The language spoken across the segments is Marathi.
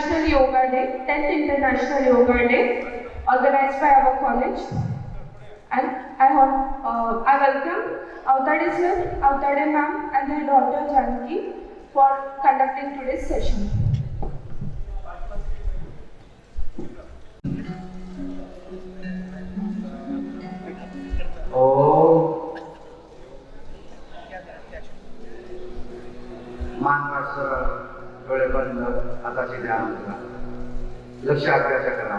International Yoga Day, 10th International Yoga Day, organized by our college. And I welcome Avtade sir, Avtade ma'am and their daughter Janki for conducting today's session. मानवाचं डोळे बंद, हाताची ध्यान करा, लक्ष अभ्यास करा.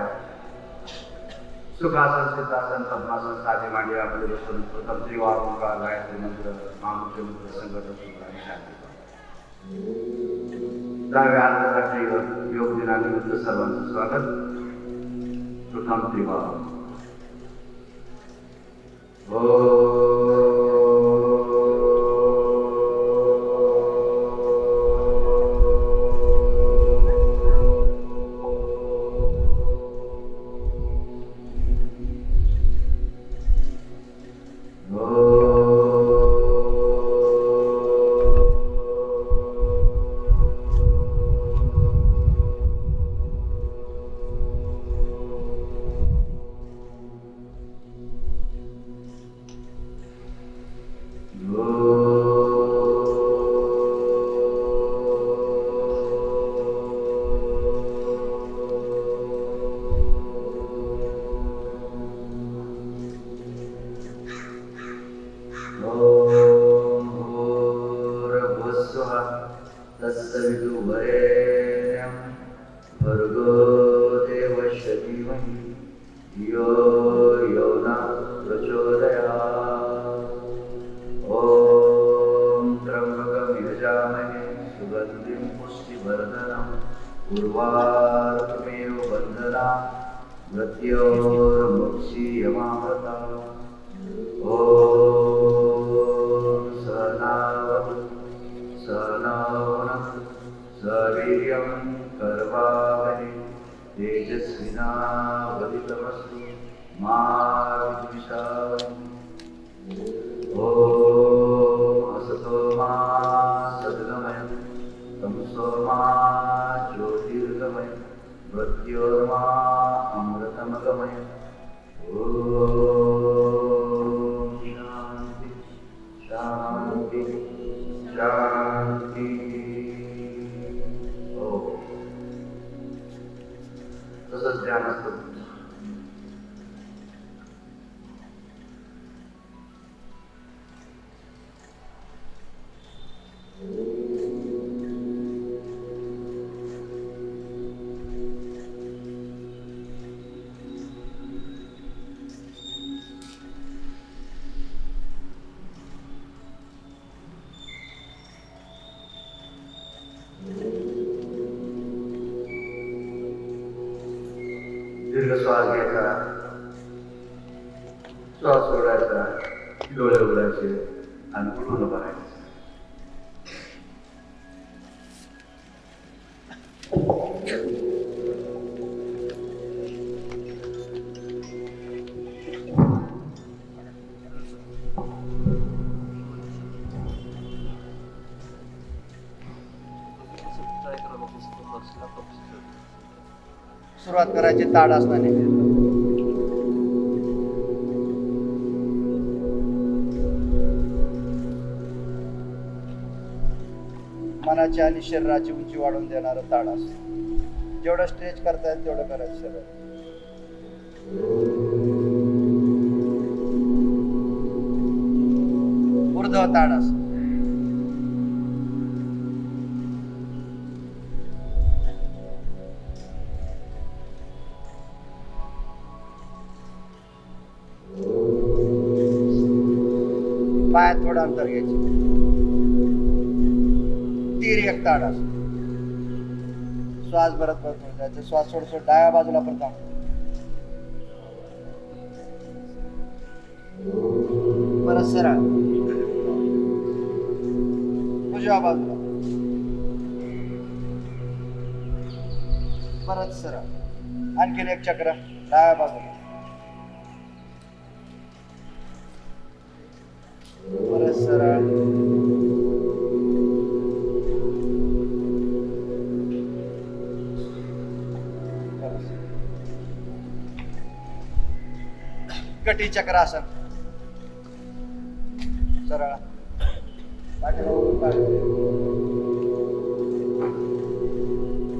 सुखासन, सिद्धासन, पद्मासन, साधी मांडी आपले बसून प्रथम त्रिवार ओंकार, गायत्री मंत्र, महामुख्य मंत्र, संकट सूत्र आणि शांती. डाव्या आंतरराष्ट्रीय योग दिनानिमित्त सर्वांचं स्वागत. प्रथम त्रिवार. तत्सवितुर्वरेण्यं भर्गो देवस्य धीमहि धियो यो न प्रचोदयात्. ॐ त्र्यम्बकं यजामहे सुगन्धिं पुष्टिवर्धनम् उर्वारुकमेव बन्धनात् मृत्योर्मुक्षीयमामृतात्. ॐ सवीर्यं कर्वावहै तेजस्विनावधीतमस्तु मा विद्विषावहै. ॐ असतो मा सद्गमय तमसो मा ज्योतिर्गमय मृत्योर्मा अमृतमगमय. ॐ शान्ति शान्ति शान्ति. तसंच ध्यान असतं. दीर्घ श्वास घ्यायचा, श्वास सोडायचा, डोळे उघडायचे आणि उठून उभं राहायचं. सुरुवात करायची ताड असताना. मनाची आणि शरीराची उंची वाढवून देणारं ताड असतं. जेवढं स्ट्रेच करता येईल तेवढं करायचं शरीर. ऊर्ध्व ताड असतं. पायात थोडं अंतर घ्यायचे. तिर्यक ताड असतो. श्वास भरत भरत जायचं. श्वास सोड सोड डाव्या बाजूला प्रथम. परत सरळ उजव्या बाजूला. परत सरळ. आणखीन एक चक्र डाव्या बाजूला. परत सरळ. कटी चक्रासन. सरळ पाठीमागून पाय.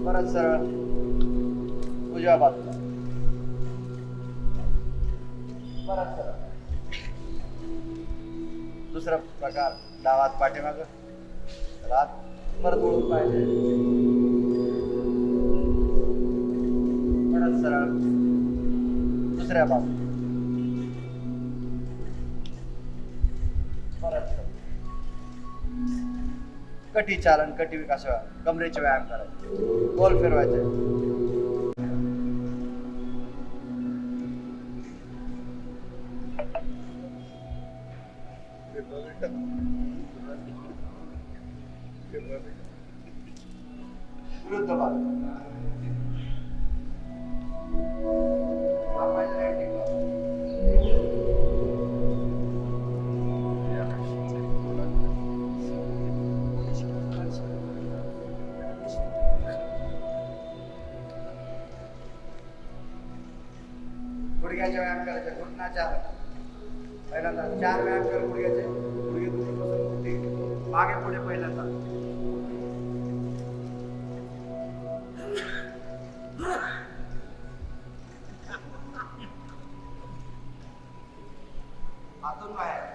परत सरळ उजव्या बाजूला. परत सरळ. दुसरा प्रकार डावात पाठीमाग रात. परत वळून पाहिजे. परत सरळ दुसऱ्या बाजू. परत सरळ. कटी चालन, कटी विकास, कमरेचे व्यायाम करायचे. गोल फिरवायचे. विरुद्ध बाजू. गुडघ्याचे व्यायाम करायचे. घुटणाच्या पहिल्यांदा 4 व्यायाम कर गुडघ्याचे. गुडघे दुखीपासून मुक्ती. मागे पुढे पहिल्यांदा. हातून बाहेर.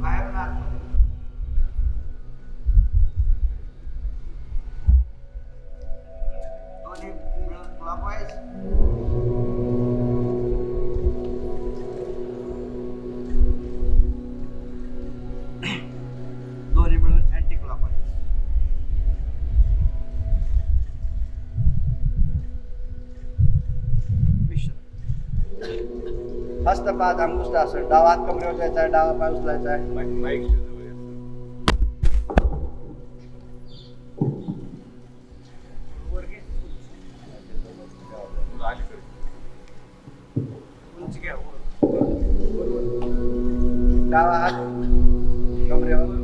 बाहेर ना आत. दोन्ही मिळून क्लॉकवाईज. दोन्ही मिळून अँटी क्लॉकवाईज. हस्तपाद अंगुष्ठासन. डावा हात कमरेवर द्यायचा आहे. डावा पाय उचलायचा आहे. डावा हात कमरेवर.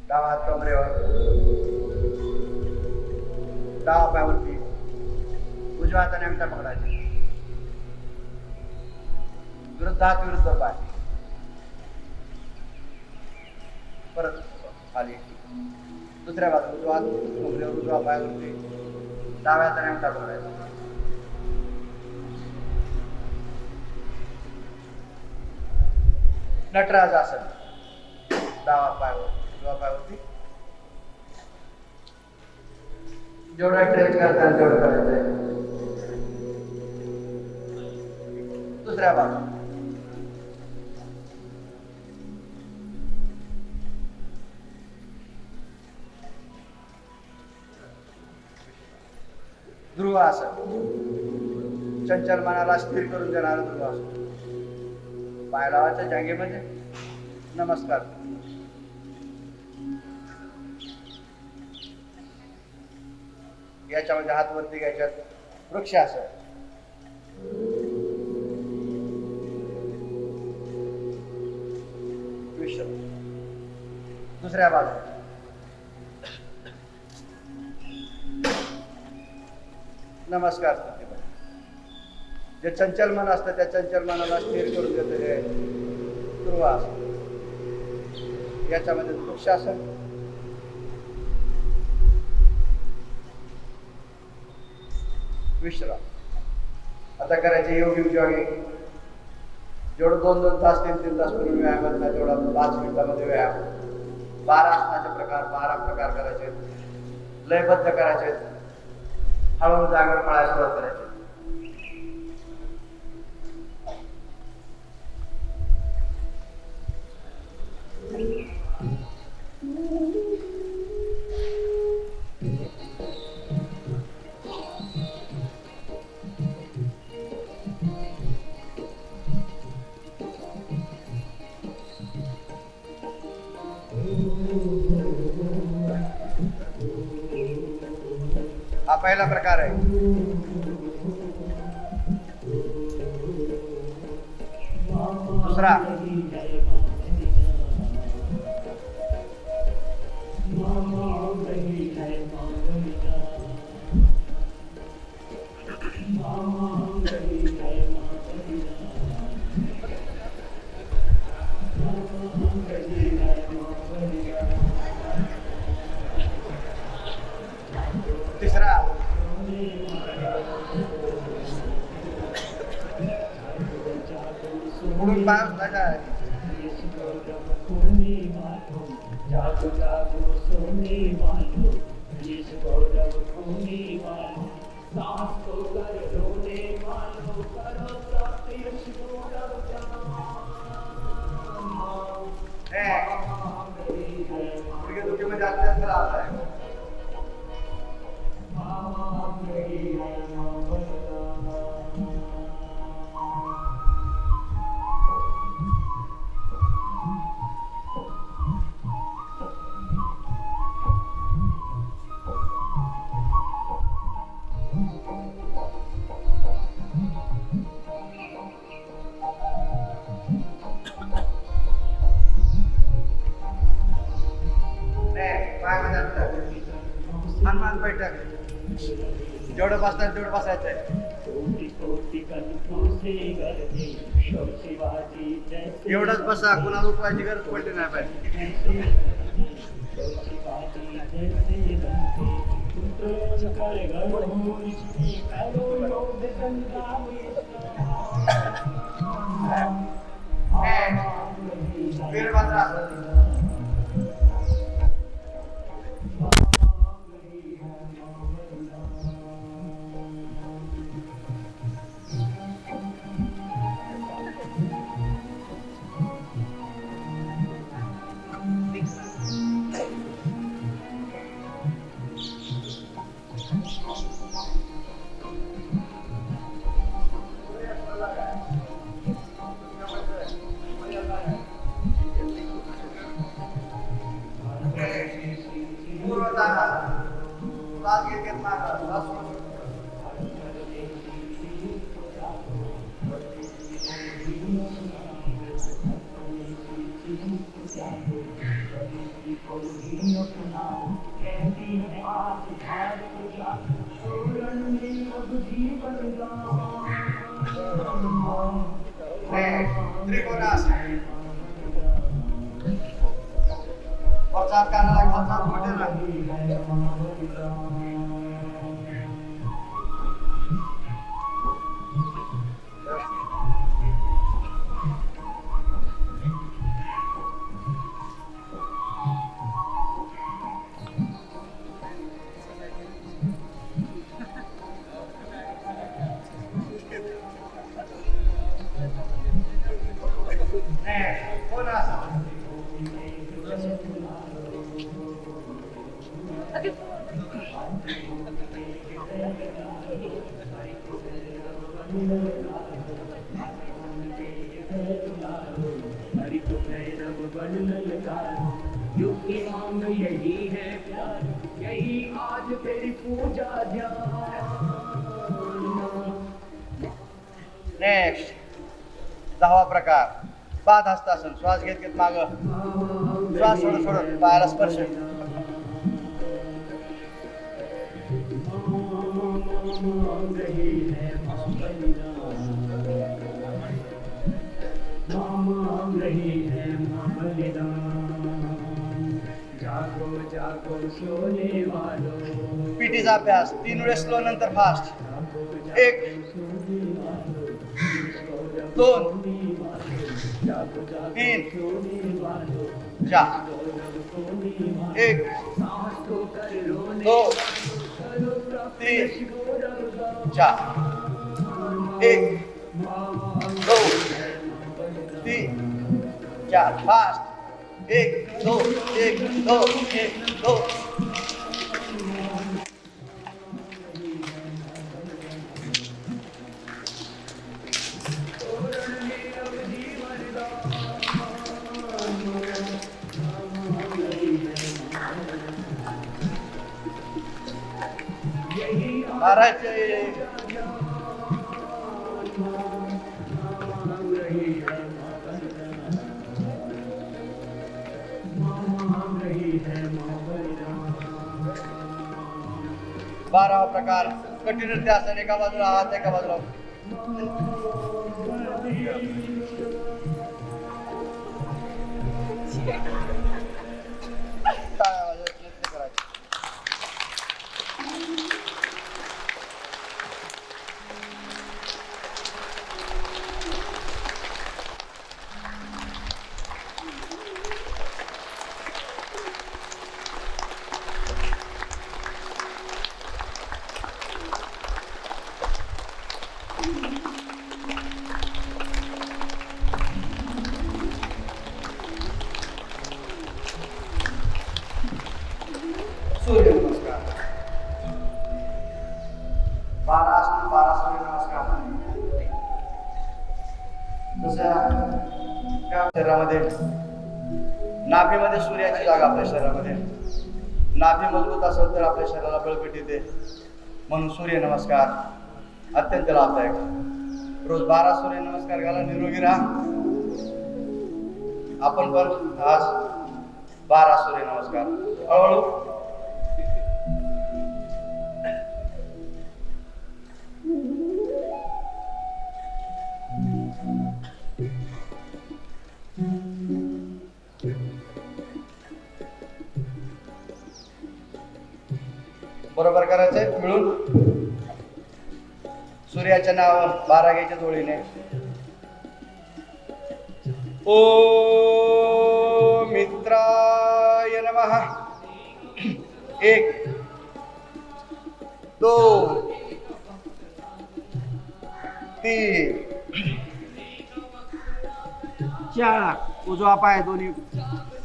डावा हात कमरेवर. डावा पायावरती. उजव्या हाताने अंगठा पकडायचा. विरुद्ध हात विरुद्ध पाय. परत खाली. दुसऱ्या बाजू. उजवा हात कमरेवर. उजव्या पायावरती. डाव्या हाताने अंगठा पकडायचा. नटराज आसन. डावा पायावर. उजव्या पायावरती. जेवढा स्ट्रेच करता येईल तेवढं करायचंय. दुसऱ्या बाजू. ध्रुव आसन. चंचल मनाला स्थिर करून देणारं ध्रुव आसन. पाय लावायच्या जागेमध्ये. नमस्कार. याच्यामध्ये हात वरती घ्यायच्यात. वृक्षासन. विश्राम. दुसऱ्या बाजू. नमस्कार. जे चंचल मन असतं त्या चंचल मनाला स्थिर करून देतं हे ध्रुवासन. याच्यामध्ये वृक्षासन. विश्राम. आता करायचे योगी जॉगिंग. जेवढं 2-2 तास 3-3 तास पूर्वी व्यायाम असला तेवढा 5 मिनिटामध्ये व्यायाम. 12 आसनाचे प्रकार 12 प्रकार करायचे. लयबद्ध करायचे. हळूहळू जागेवर पळायला सुरुवात करायची. पहिला प्रकार आहे. दुसरा तिसरा पुढून पाय उचलायचा आहे. गुडघेदुखीमध्ये अत्यंत त्रास आहे. हनुमान बैठक जेवढं बसणार तेवढं बसायचं आहे. एवढंच बसा, कुणाला उठवायची गरज पडली नाही पाहिजे. वीरभद्रा त्रिकोणासन वरचा कानाला खालचा मोठे यही है प्यार, यही आज तेरी पूजा नेक्स्ट 10वा प्रकार पाद हस्तासन. श्वास घेत घेत माग, श्वास सोडत सोडत पायाला स्पर्श. पीटीचा अभ्यास 3 वेळेस स्लो नंतर फास्ट. 1 2 3 4. 1 2 3 4. 1 2 3 4. फास्ट. 1 2 1 2 1 2. यही मारायचे. बारावा प्रकार कठीण नृत्य आसन. एका बाजूला हात, एका बाजूला टाळ्या वाजवत नृत्य करायचे. सूर्य नमस्कार. 12 आसन, 12 सूर्य नमस्कार. तसं शरीरामध्ये नाभीमध्ये सूर्याची जागा आपल्या शरीरामध्ये. नाभी मजबूत असेल तर आपल्या शरीराला बळकट येते. म्हणून सूर्य नमस्कार अत्यंत लाभदायक. रोज 12 सूर्य नमस्कार घाला, निरोगी राहा. आपण पण आज 12 सूर्य नमस्कार हळूहळू बरोबर करायचंय. मिळून सूर्याच्या नावावर 12 घ्यायच्या जोडीने. ओ मित्राय नमः. 1 2 3 4. उजवा पाय दोन्ही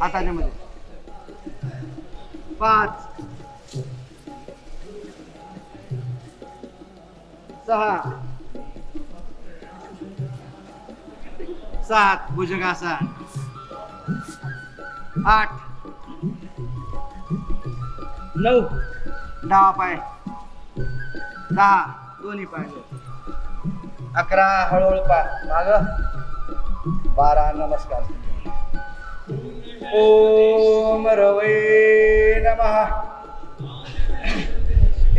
हाताच्या मध्ये. 5 6 7 भुजंगासन. 8 9 डावा पाय. 10 दोन्ही पाय. 11 हळूहळू पाय माग. 12 नमस्कार. ओम रवे नमः.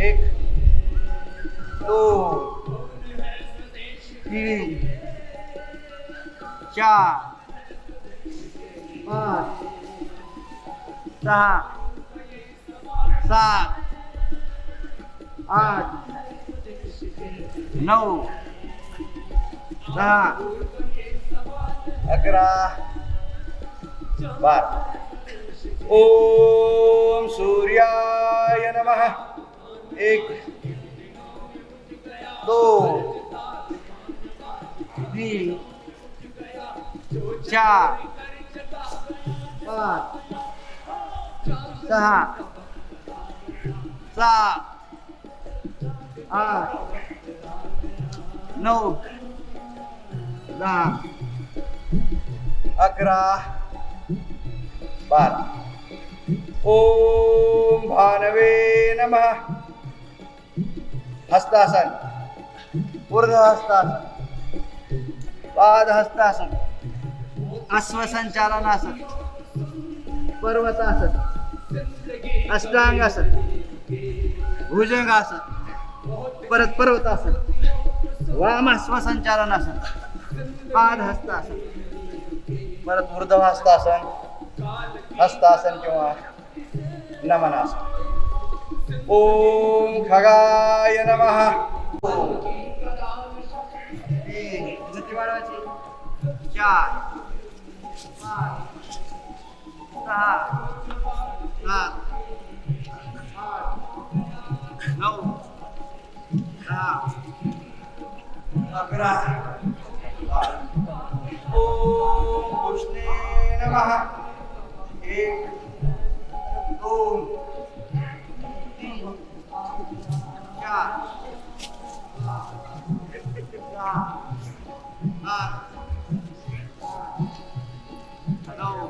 1 2 3 4 5 6 7 8 9 10 11 12. ओम सूर्याय नमः. 1 2 3 4 5 6 7 8 9 10 11 12. ओम भानवे नमः. हस्तासन. ऊर्ध्व हस्तासन. पाद हस्तासन. अश्वसंचालनासन. पर्वतासन. अष्टांगासन. भुजंगासन. परत पर्वतासन. वामाश्वसंचालनासन. पाद हस्तासन. परत ऊर्ध्व हस्तासन. हस्तासन किंवा नमनासन. ओम खगाय नमः. 3 वाढवायची. 4 5 6 7 8 9 10 11 ओम कृष्णे नमः. 1 2 3 4 5 9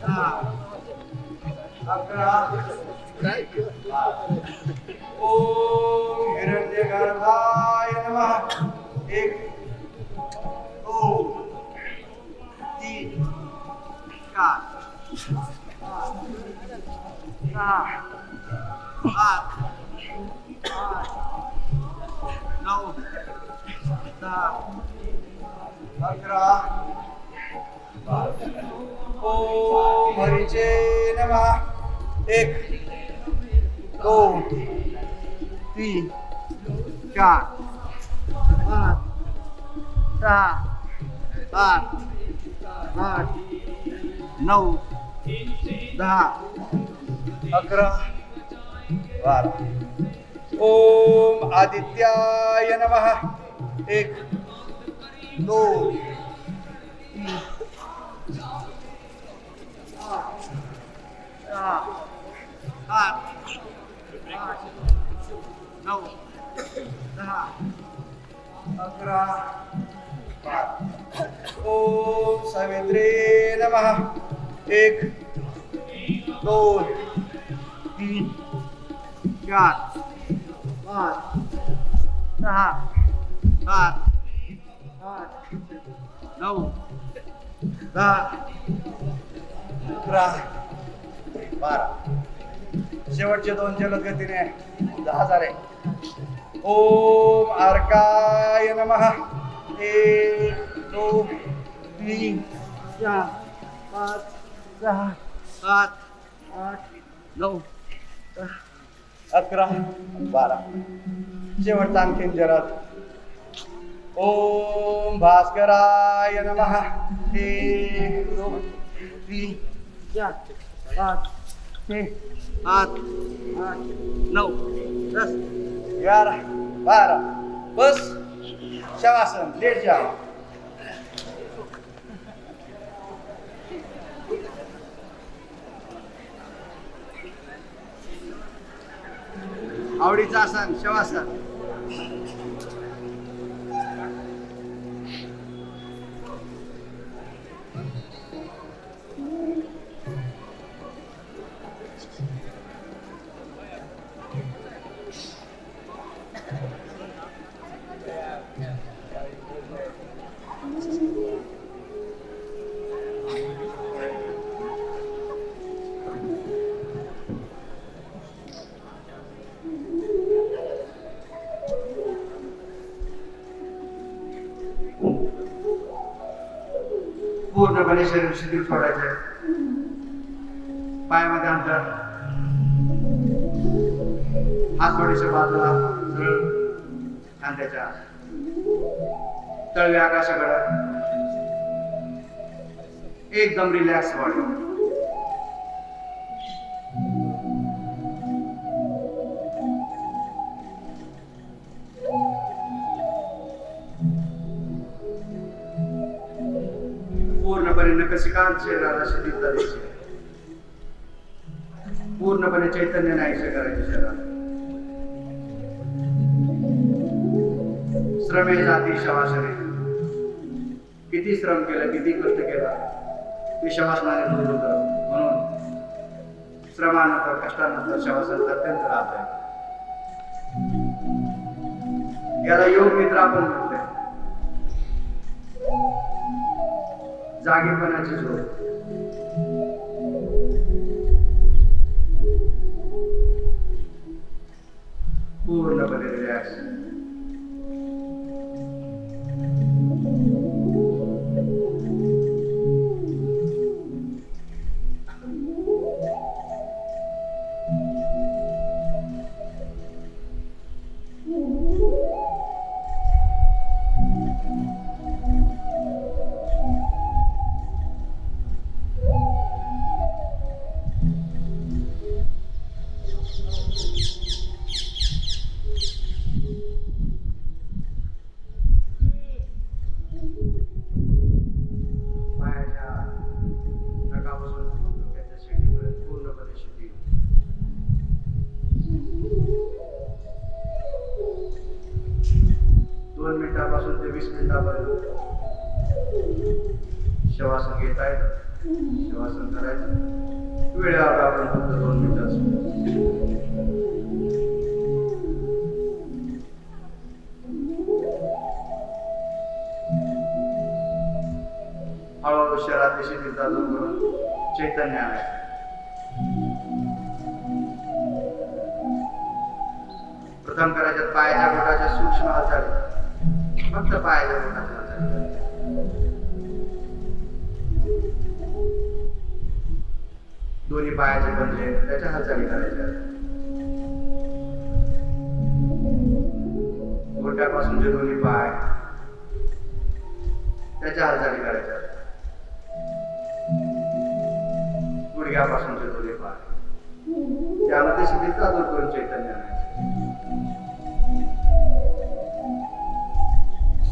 10 11 ओम गर्भाय नमः 1 2 3 4 5 6 7 8 9 10 11 ओम हरीचे नमः 1 2 3 4 5 6 8 9 10 11 12 ओम आदित्याय नमः 1 2 3 4 5 9 10 11 12 ओम सावित्रे नमः 1 2 3 4 5 6 7 8 9 10 11 12 शेवटचे 2 जलद गतीने 10 झाले ओम अर्काय नमः 1 2 3 4 5 6 7 8 9 10 11 12 शेवटचा आणखीन जलद ओम भास्कराय नमः 1 2 3 4 5 6 7 8 9 10 11 12 बस शवासन लेट जाओ आवडीचं आसन शवासन पूर्णपणे शरीर शिथिल सोडायचे पायामध्ये अंतर हात थोडेसे बाजूला सरळ खांद्याच्या तळवे आकाशाकडे एकदम रिलॅक्स बॉडी पूर्णपणे नखशिकांत शरीराला शिथिलता द्यायची पूर्णपणे चैतन्य नाहीसे करायचे शरीरात श्रमे जाती शवासने किती श्रम केलं किती कष्ट केलं ते शवासनाने दूर होतं म्हणून श्रमानंतर कष्टानंतर शवासन अत्यंत राहत आहे याला योग निद्रा आपण म्हणतोय जागेपणाची झोप पूर्णपणे रिलॅक्स मिनिटापासून ते 20 मिनिटापर्यंत शवासन घेता येतं शवासन करायचं वेळेवर आपण फक्त 2 मिनिटात त्याच्यामध्ये शिथिलता दूर करून चैतन्य आणायचं. प्रथम करायच्यात पायाच्या बोटाच्या सूक्ष्म हालचाली, फक्त पायाच्या बोटाच्या हालचाली करायच्या. दोन्ही पायाचे पंजे त्याच्या हालचाली करायच्या. घोट्यापासूनचे दोन्ही पाय त्याच्या हालचाली करायच्या. गुडघ्यापासूनचे दोन्ही पाय त्यामध्ये शिथिलता दूर करून चैतन्य आणायचे.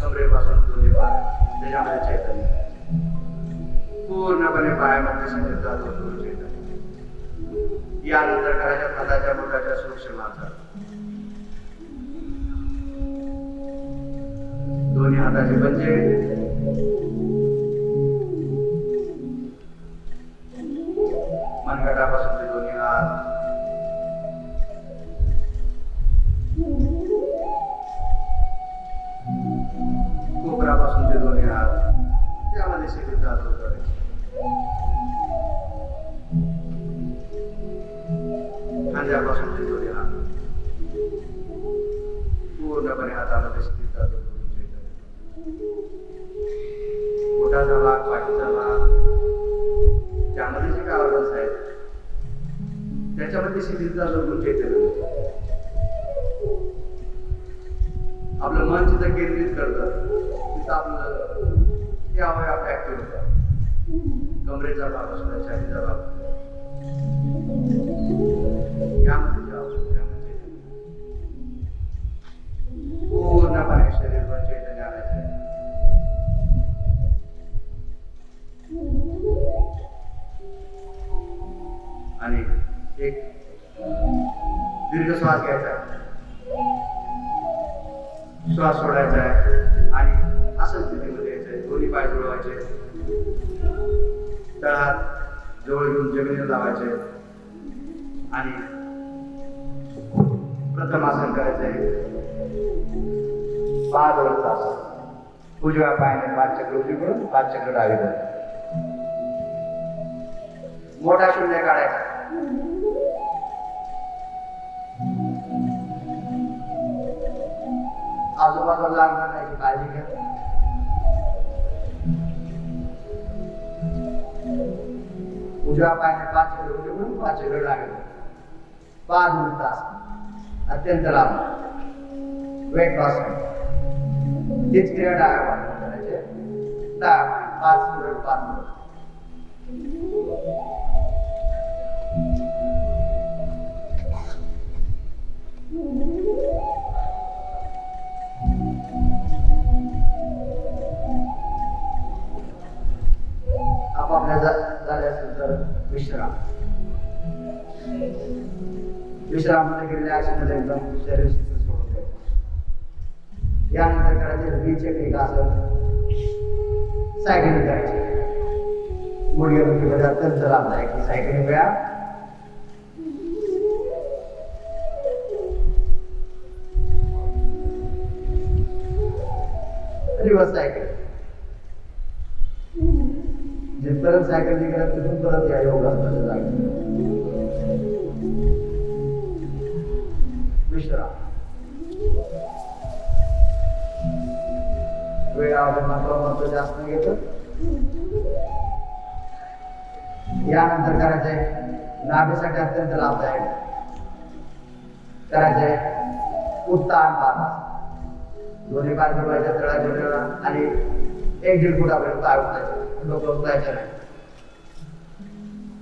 कमरेपासून दोन्ही पाय त्याच्यामध्ये चैतन्य आणायचे. पूर्णपणे पायामध्ये शिथिलता दूर करून चैतन्य. यानंतर करायच्या हाताच्या बोटाच्या सूक्ष्म हालचाली. दोन्ही हाताचे पंजे मनगटापासूनचे दोन्ही हात कोपरापासूनचे दोन्ही हात त्यामध्ये शिथिलता दूर करायची. खांद्यापासूनचे दोन्ही हात पूर्णपणे हातामध्ये शिथिलता दूर करून चैतन्य. पोटाचा भाग, पाठीचा भाग ज्यामध्ये जे काय ऑर्गन्स आहेत त्याच्यामध्ये शिथिलता दूर करून चैतन्य. आपलं मन जिथं केंद्रित करतं तिथं आपलं ते अवयव ऍक्टिव्ह होतात. कमरेचा भाग असू द्या, छातीचा भाग यामध्ये जे आवश्यक त्यामध्ये पूर्णपणे शरीरभर चैतन्य आणायचं. आणि एक दीर्घ श्वास घ्यायचा, श्वास सोडायचा आहे आणि असं स्थितीमध्ये यायचंय. दोन्ही पाय जुळवायचे, तळहात जवळ घेऊन जमिनीला लावायचे आणि प्रथम आसन करायचंय पादवरचं आसन. उजव्या पायाने 5 चक्र उजवीकडून 5 चक्र डावीकडून. मोठा शून्य काढायचा. आजूबाजूला लागणार नाही काळजी घ्या. उजव्या पायाने 5 चक्र उजवीकडून 5 चक्र डावीकडून. पादवरचं आसन अत्यंत लांब वेट लॉस. तीच क्रिया डाव्या पायाने करायचे. डाव्या पायाने 5 मिनिट 5 मिनिट. आपापल्या झाले असेल तर विश्राम. विश्रामामध्ये गेलेल्या आसनाला एकदम शरीर शिथिल सोडून द्यायचं. यानंतर करायचे द्विचक्रिक आसन. सायकलिंग करायची. गुडघेदुखीमध्ये अत्यंत लाभदायक ही सायकलिंग व्यायाम. Reverse cycle. जिथपर्यंत सायकल निघाला तिथून परत या योगासनाच्या जागी. विश्राम. वेळ महत्व जास्त नाही घेतो. यानंतर करायचंय नाभीसाठी अत्यंत लाभदायक करायचंय उत्तान पाद. दोन्ही पाय जोडायचे तळाच्या जोडा आणि 1-1.5 फुटापर्यंत पाय उचलायचे. डोकं उचलायचं नाही.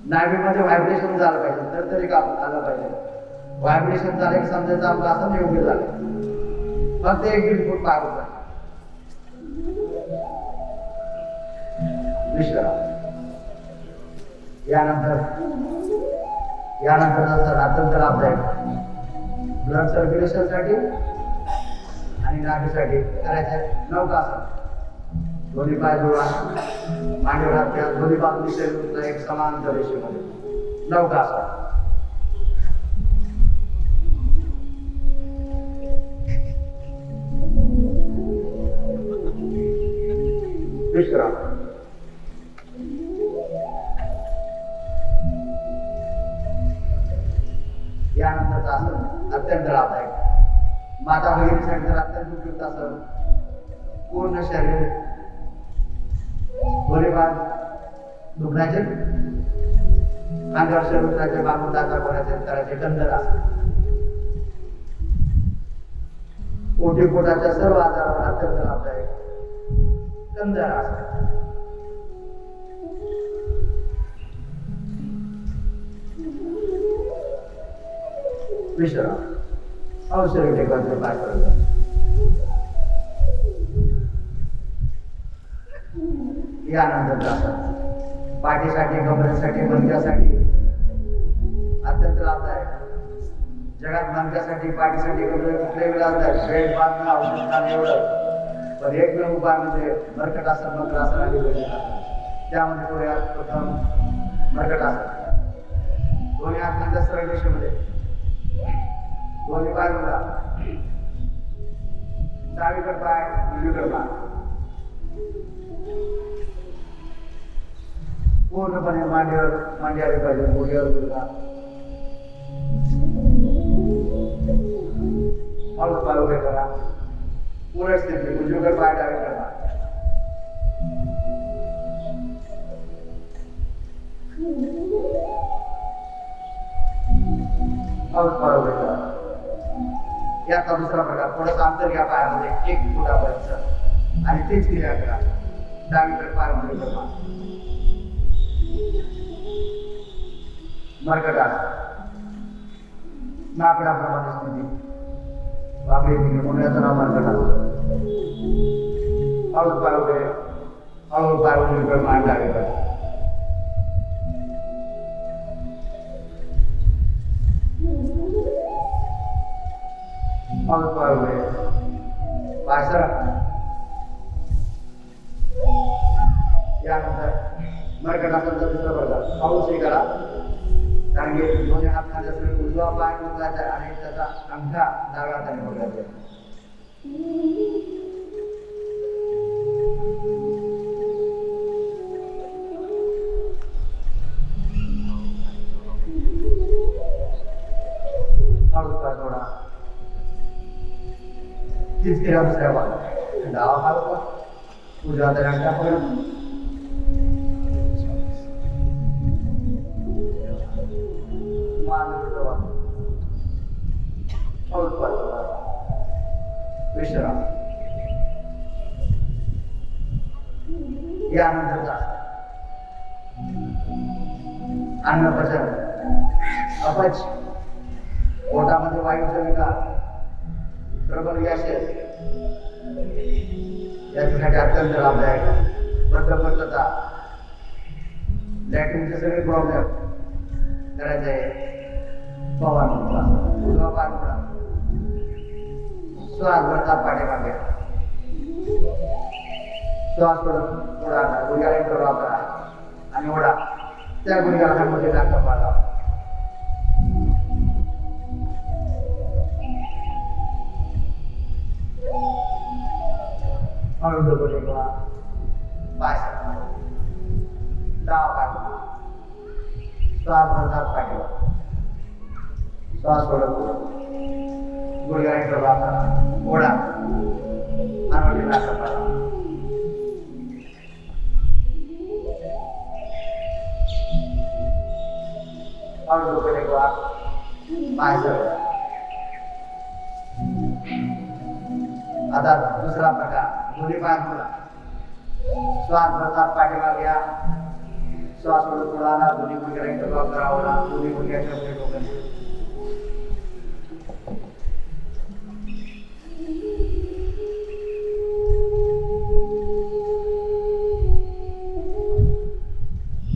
नाभीमध्ये व्हायब्रेशन झालं पाहिजे तर तरी काम आलं पाहिजे. व्हायब्रेशन झालं की समजायचं आपलं असं योग्य झालं. फक्त 1-1.5 फूट पाय उचलायचे. विश्राम. यानंतर अत्यंत लाभदायक ब्लड सर्क्युलेशन साठी आणि नाभीसाठी करायचं नौकासन. दोन्ही पाय जोडा, मांडीवर हात घ्या, दोन्ही बाजूनी शरीर एक समांतर रेषेमध्ये नौकासन. विश्राम. अत्यंत लाभदायक. माता भगिनीसाठी तर अत्यंत उपयुक्त असं पूर्ण शरीर दोन्ही भाग दुखण्याचे अंगावर शरीराचे बांधून दाता कोणाचे करायचे कंदर असतात. पोटी पोटाच्या सर्व आजारावर अत्यंत लाभदायक कंदर असतात. विश्राम औषधी टेकाचे पाय करतात. यानंतर असतात पाठीसाठी कमरेसाठी मणक्यासाठी अत्यंत लाभदायक. जगात मणक्यासाठी पाठीसाठी कमरे कुठलेही लाभदायक वेळ बांधणं औषध खाणं एवढं पण एकमेव उपाय म्हणजे मर्कटासन मकरासन आणि भुजंगासन. त्यामध्ये पुढे प्रथम मर्कटासन दोन्ही हातांच्या सरळ दिशेमध्ये दोन्ही पाय बघा डावीकडे पाय उजवीकडे पाय पूर्णपणे मांडी आली पाहिजे. गुडघ्यावर गुडघा हळूच पाय उभे करा. पूर्ण स्थिती उजवीकडे पाय डावीकडे पाय हळूच पाय उभे करा. याचा दुसरा प्रकार थोडासा अंतर घ्या पायामध्ये 1 फुटापर्यंत आणि तीच क्रिया करा. डावीकडे पाय उभे करा. मर्कटासन नाकडाप्रमाणे स्थिती वाकडी तिकडे मुंड्याचं नाव मर्कटासन. हळूच पाय उभे हळूहळू पाय उजवीकडे मान डावीकडे हळूच पाय उभे पाय सरळ. यानंतर मर्कटासनचा दुसरा प्रकार हळूच हे करा कारण की दोन्ही हात खाली असलेला उजवा पाय उचलायचा आणि त्याचा अंगठा डाव्या हाताने पकडायचा. हळूच पाय सोडा. तीच क्रिया दुसऱ्या पाय डावा पाय उजव्या हाताने अंगठा पकडा. विश्राम. यानंतरचा अन्नपचन अपच पोटामध्ये वायूचा विकार प्रबल गॅस याच्यासाठी अत्यंत लाभदायक. बद्धपचता लॅट्रिनचे सगळे प्रॉब्लेम करायचे आहे. पवन उजवा पाय मोडा. श्वास भरतात पाठीमागे श्वास सोडत ओढा गुडघ्याला इंटर वापरा आणि ओढा. त्या गुडघ्याला हातमध्ये टाका पाडा. हळू डोकं टेकवा. पाय डावा पाय श्वास भरतात पाठीवर श्वास सोडत गुडघ्याला इंटर वापरा ओढा आणि टाका पाडा. हळू डोकं टेकवा. पाय सरळ. आता दुसरा प्रकार दोन्ही पाय मोडा. श्वास भरतात पाठीमागे घ्या. श्वास सोडत पुढे आणा. दोन्ही गुडघ्याला इंटरलॉक करा. ओढा. दोन्ही गुडघ्याच्या पुढे डोकं.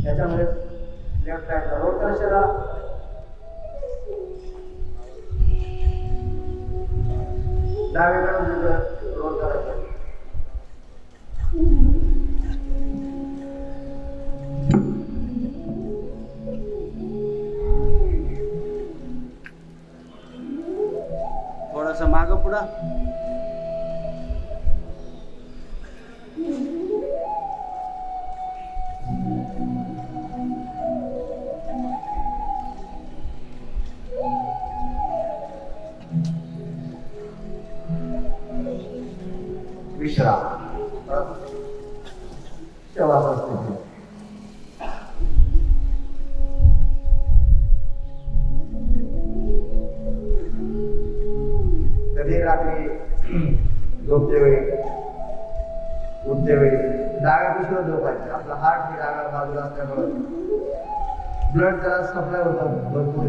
याच्यामध्ये लेफ्ट साईडला रोल करा शरीराला. डावीकडे उजवीकडे रोल करायचं. थोडंसं मागं पुढं. विश्राम. शवासन स्थिती. कधी रात्री झोपते वेळी उठते वेळी डाव्या कुशीवर झोपायचं. आपला हार्ट ही डाव्या बाजूला असल्यामुळे ब्लड त्याला सप्लाय होतं भरपूर,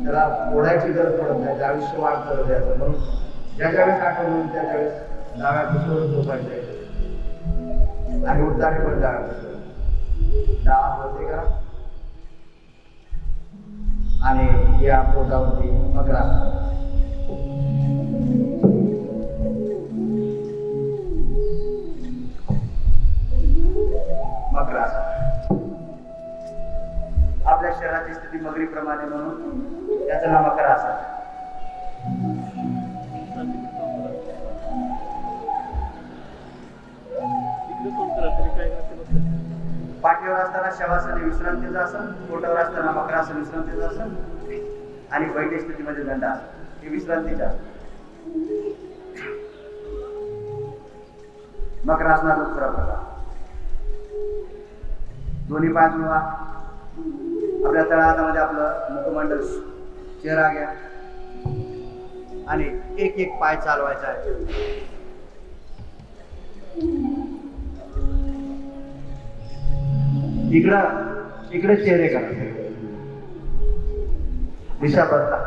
त्याला ओढायची गरज पडत नाही, आयुष्य वाढतं द्यायचं. म्हणून ज्याच्या वेळेस आठवून त्याच्या वेळेस डाव्या कुशीवर झोपायचं आणि उठताना पण डाव्या कुशीवर. डावा होते करा आणि या पोटावरती मकरा. मकरासन. आपल्या शरीराची स्थिती मगरीप्रमाणे म्हणून त्याचं नाव मकरासन. पाठीवर असताना शवासन विश्रांतीचं आसन, पोटावर असताना मकरासन विश्रांतीचं आसन आणि बैठक स्थितीमध्ये दंडासन हे विश्रांतीचे आसन. मकरासनाचा दुसरा प्रकार. दोन्ही पाय जुळवा. आपल्या तळहातामध्ये आपलं मुखमंडल चेहरा घ्या आणि एक एक पाय चालवायचा आहे. इकडे चेहरे करा. दिशा बदला.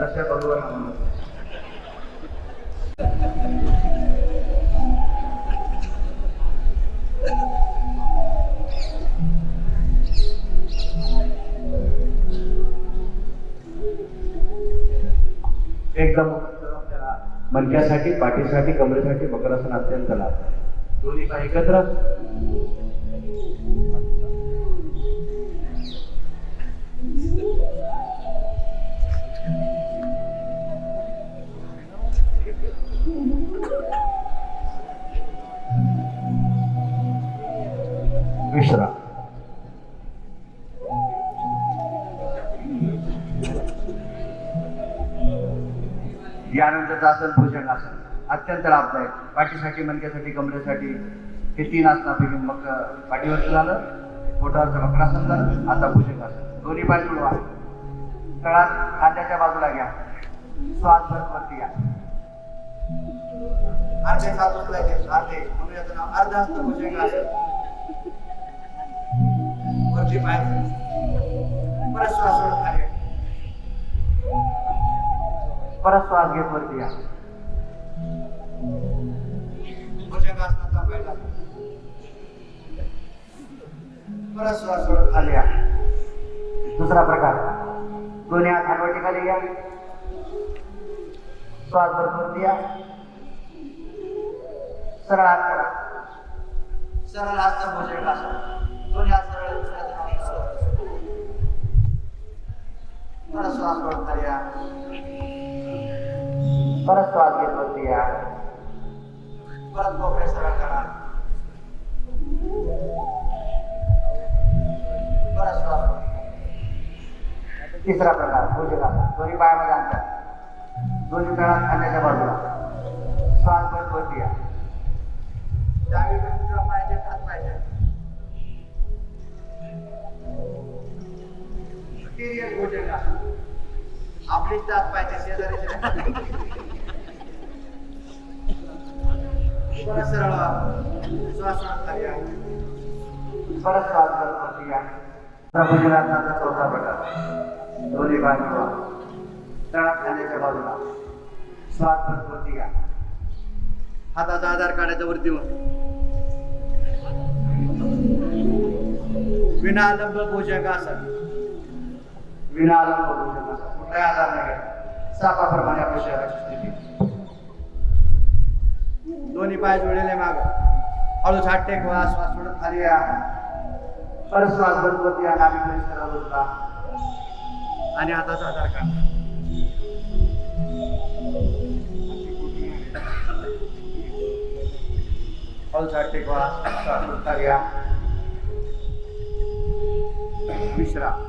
तशा बरोबर एकदम मणक्यासाठी, पाठीसाठी, कमरेसाठी मकरासन अत्यंत लाभ. दोन्ही पाय एकत्र. विश्राम. यानंतरचं आसन भुजंगासन. अत्यंत लाभदायक. पाठीसाठी, मणक्यासाठी, कमरेसाठी हे 3 आसनापैकी मग पाठीवरचं झालं, पोटावरचं मकरासन झालं. आता भुजंगासन. दोन्ही पाय जुळवा. तळात खांद्याच्या बाजूला घ्या. श्वास भरत वरती या. अर्धे हात उचलायचे. अर्धे म्हणून याचं नाव अर्धहस्त भुजंगासन. वरती पाय परत श्वास सोडत खाली. परत श्वास घेत वरती या. भुजंगासनाचा पहिला. परत श्वास सोडत खाली या. दुसरा प्रकार. दोन्ही हात हलवटी खाली घ्या. श्वास भरत वरती या. सरळ हात करा. सरळ हात भुजंगासन. दोन्ही हात सरळ. परत श्वास सोडत खाली या. परत श्वास घेत वरती या. परत कोपरे सरळ करा. परत श्वास. तिसरा प्रकार भुजंगासन. दोन्ही पायामध्ये अंतर. दोन्ही तळात खांद्याच्या बाजूला. श्वास घेत वरती या. डावीकडे पायाचे हात पाहिजे. भुजंगासन. आपलीच दात पाहिजे शेजारी. परत सरळ श्वास खाली या. परत श्वास वरती या. भुजंगासनाचा चौथा प्रकार. दोन्ही पाय जुळवा. तळात खांद्याच्या बाजूला. श्वास भरत वरती या. हाताचा आधार काढायचा वरती मग. विनालंब भुजंगासन. विनालंब भुजंगासन. कुठलाही आधार नाही घ्यायचा. सापाप्रमाणे आपल्या शरीराची स्थिती. दोन्ही पाय जोडलेले माग. हळूच हात टेकवा. श्वास सोडत खाली या. परत श्वास बंद वरती या. नाभिकडे सरळ उचला आणि हाताचा आधार काढा. हळूच हात टेकवा. श्वास सोडत खाली या. विश्राम.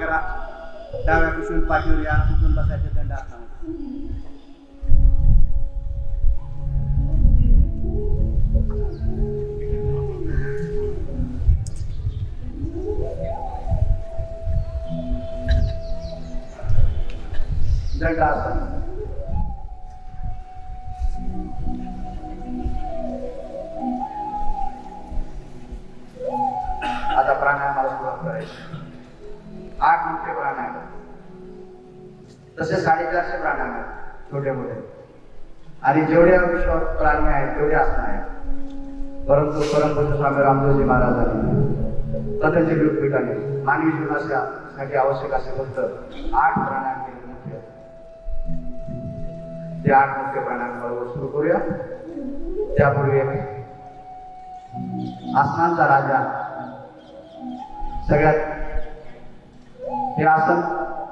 करा. डाव्या कुशून पाठीवर या, कुठून बसायचे दंड आसनामध्ये. दंडासन. आता प्राणायामाला सुरुवात करायची. 8 मोठे प्राणायाम, तसे 450 प्राणायाम आहेत छोटे मोठे, आणि जेवढे विश्वास प्राणी आहेत तेवढे आसनं आहेत. परंतु परमपूज्य स्वामी रामदेवजी महाराजांनी पतंजली विद्यापीठाने मानवी जीवनासाठी आवश्यक असे फक्त 8 प्राणायाम केले मोठे. ते 8 मोठे प्राणायाम बरोबर सुरू करूया. त्यापूर्वी आसनांचा राजा सगळ्यात हे आसन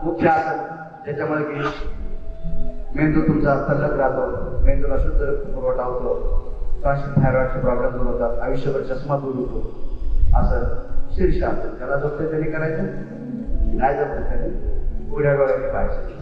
मुख्य आसन, ज्याच्यामुळे की मेंदू तुमचा तल्लक राहतो, मेंदूला शुद्ध पुरवठा होतो, थायरॉइडचे प्रॉब्लेम दूर होतात, आयुष्यभर चष्मा दूर होतो. असं शीर्षासन. त्याला जमते त्यांनी करायचं, नाही जमत त्यांनी उड्या डोळ्याने पाहायचं.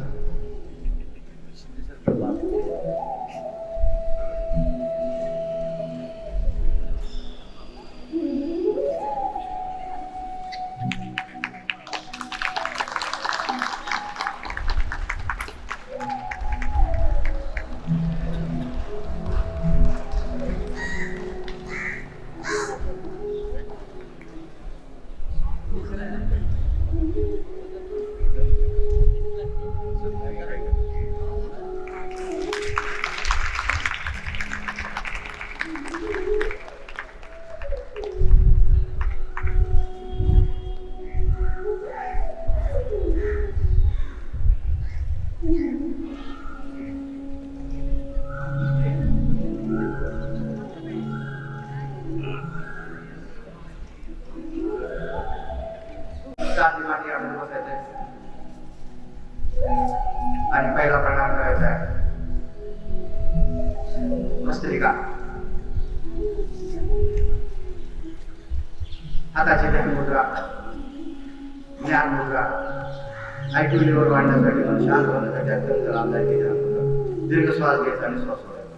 आणि पहिला प्राणायाम करायचा आहे भस्त्रिका. हाताची ध्यान मुद्रा, ज्ञान मुद्रा, ऐकू लेवर वाढण्यासाठी, मन शांत होण्यासाठी अत्यंत लाभदायक ध्यान मुद्रा. दीर्घ श्वास घ्यायचा आणि श्वास सोडायचा.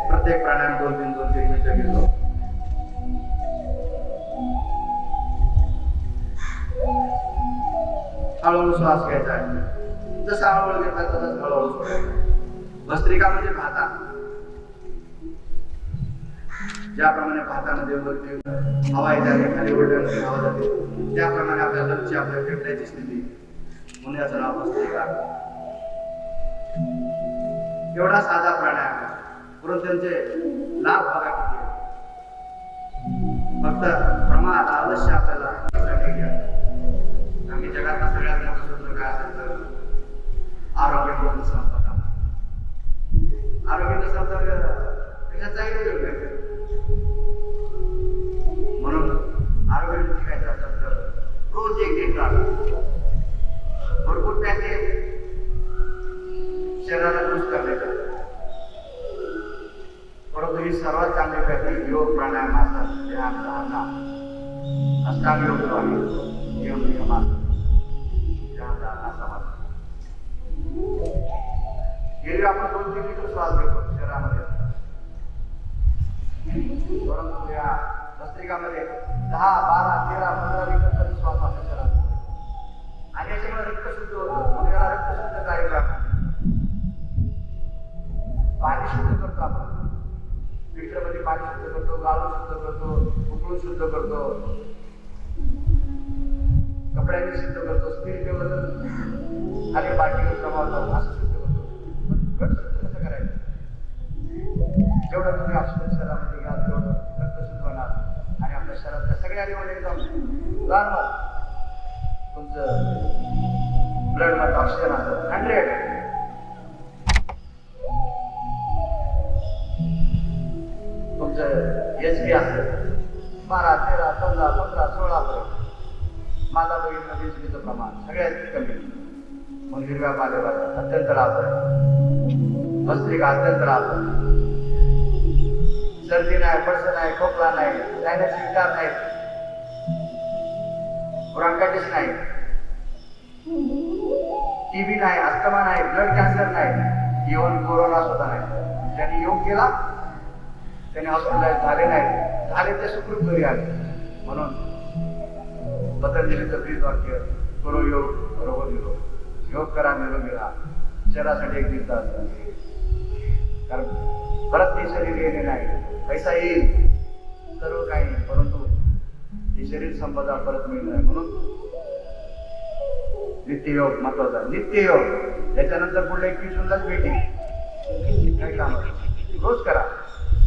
प्रत्येक प्राणायाम 2-3 मिनिटं घेतो. हळूहळू श्वास घ्यायचा आहे. जसा हळूहळू घेतला तसंच हळूहळू सोडायचा. भस्त्रिका म्हणजे भाता. ज्याप्रमाणे भातामध्ये वरती हवा येते, खाली ओढण्याची हवा जाते, त्याप्रमाणे आपल्या लक्ष, आपल्या फेफड्याची स्थिती म्हणून याचं नाव भस्त्रिका. एवढा साधा प्राणायाम, परंतु त्यांचे लाभ बघा किती आहेत. फक्त प्रमाद अवश्य आपल्याला घ्या. आम्ही जगातला सगळ्यात मोठं सूत्र काय असेल तर आरोग्य संपदा. आरोग्य संपदा त्याचाही उपयोग नाही. म्हणून आरोग्य शिकायचं असेल तर रोज 1 तास भरपूर प्याचे शरीराला खुश करण्याचा. परंतु ही सर्वात चांगली पद्धती योग, प्राणायाम, आसन, ध्यान, धारणा, अष्टांग योग आहे. नियम आसन, ध्यान, धारणा, समाधी. हे आपण 2-3 लिटर श्वास घेतो शरीरामध्ये. परंतु या भस्त्रिकामध्ये 10, 12, 13, 15 लिटर तरी श्वास आपल्या शरीरात. आणि याच्यामुळे रक्त शुद्ध होतं. म्हणून याला रक्त शुद्ध कार्यक्रम. पाणी शुद्ध करतो आपण. फिल्टरमध्ये पाणी शुद्ध करतो, गाळून शुद्ध करतो, उकळून शुद्ध करतो, कपड्यांनी शुद्ध करतो, स्टील ठेवलं तर खाली बाटलीवर जमावतो, असं शुद्ध करतो. पण घट शुद्ध कसं करायचं? जेवढं तुम्ही ऑक्सिजन शरीरामध्ये घ्याल तेवढं रक्त शुद्ध होणार आणि आपल्या शरीरातल्या सगळ्या लेवल एकदम नॉर्मल. तुमचं ब्लडमध्ये ऑक्सिजन असतं 100. तुमचं HP असतं 12, 13, 14, 15, 16 पर्यंत. माझा बघितलं HPचं प्रमाण सगळ्यात कमी. म्हणून हिरव्या पालेभाज्या अत्यंत लाभदायक. भस्त्रिका अत्यंत लाभदायक. सर्दी नाही, पडसं नाही, खोकला नाही, सायनसचे विकार नाहीत, ब्रॉन्कायटिस नाही, टीबी नाही, अस्थमा नाही, ब्लड कॅन्सर नाही, इव्हन कोरोना सुद्धा नाही. ज्यांनी योग केला त्यांनी हॉस्पिटलाइज झाले नाही, झाले ते सुखरूप घरी आले. म्हणून पतंजलीचं ब्रीज वाक्य करो योग बरोबर निरोग, योग करा निरोगी राहा. शरीरासाठी एक दिवस असतात, कारण परत ते शरीर येणे नाही. पैसा येईल, सर्व काही येईल, परंतु ही शरीर संपदा परत मिळणार. म्हणून नित्ययोग महत्वाचा. नित्ययोग त्याच्यानंतर पुढे 21 जूनलाच भेटी काही काम रोज करा,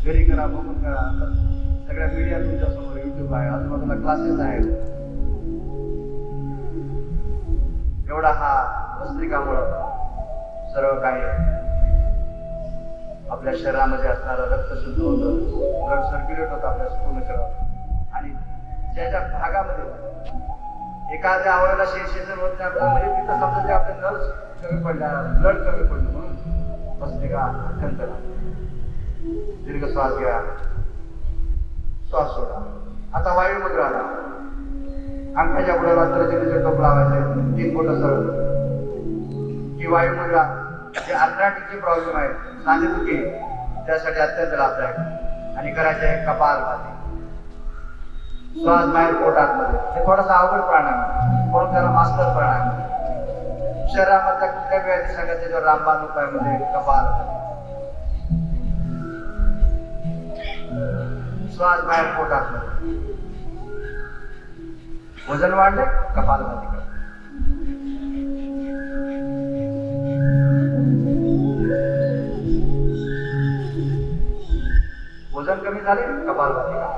घरी करा, बघून करा. आता सगळ्या मीडिया तुमच्या समोर, युट्यूब आहे, आजूबाजूला क्लासेस आहेत. एवढा हा भस्त्रिकामुळं सर्व काही आपल्या शरीरामध्ये असणारं रक्त शुद्ध होतं, ब्लड सर्क्युलेट होतं आपल्या पूर्ण शरीरात. आणि ज्या ज्या भागामध्ये एखाद्या अवयवाला सेन्सेशन होत नाही आपल्याला, म्हणजे तिथं समजा जे आपले नर्व्स कमी पडल्या, ब्लड कमी पडलं, म्हणून भस्त्रिका अत्यंत दीर्घ श्वास घ्या, श्वास सोडा. आता वायू मुद्रा आला. अंगठ्याच्या बुडाला तर्जनीचे टोप लावायचे, 3 बोटं सरळ. ही वायू मुद्रा जे आर्थरायटिसचे प्रॉब्लेम आहेत, सांधेदुखी, त्यासाठी अत्यंत लाभदायक. आणि करायचे आहे कपालभाती. श्वास बाहेर पोटात मध्ये. हे थोडासा अवघड प्राणायाम आहे, म्हणून त्याला मास्टर प्राणायाम आहे. शरीरामधल्या कुठल्या व्याधी सांगा त्याच्यावर रामबाण उपायामध्ये कपालभाती. श्वास बाहेर पोटात मध्ये. वजन वाढले कपालभाती करा. वजन कमी झाले कपालभाती करा.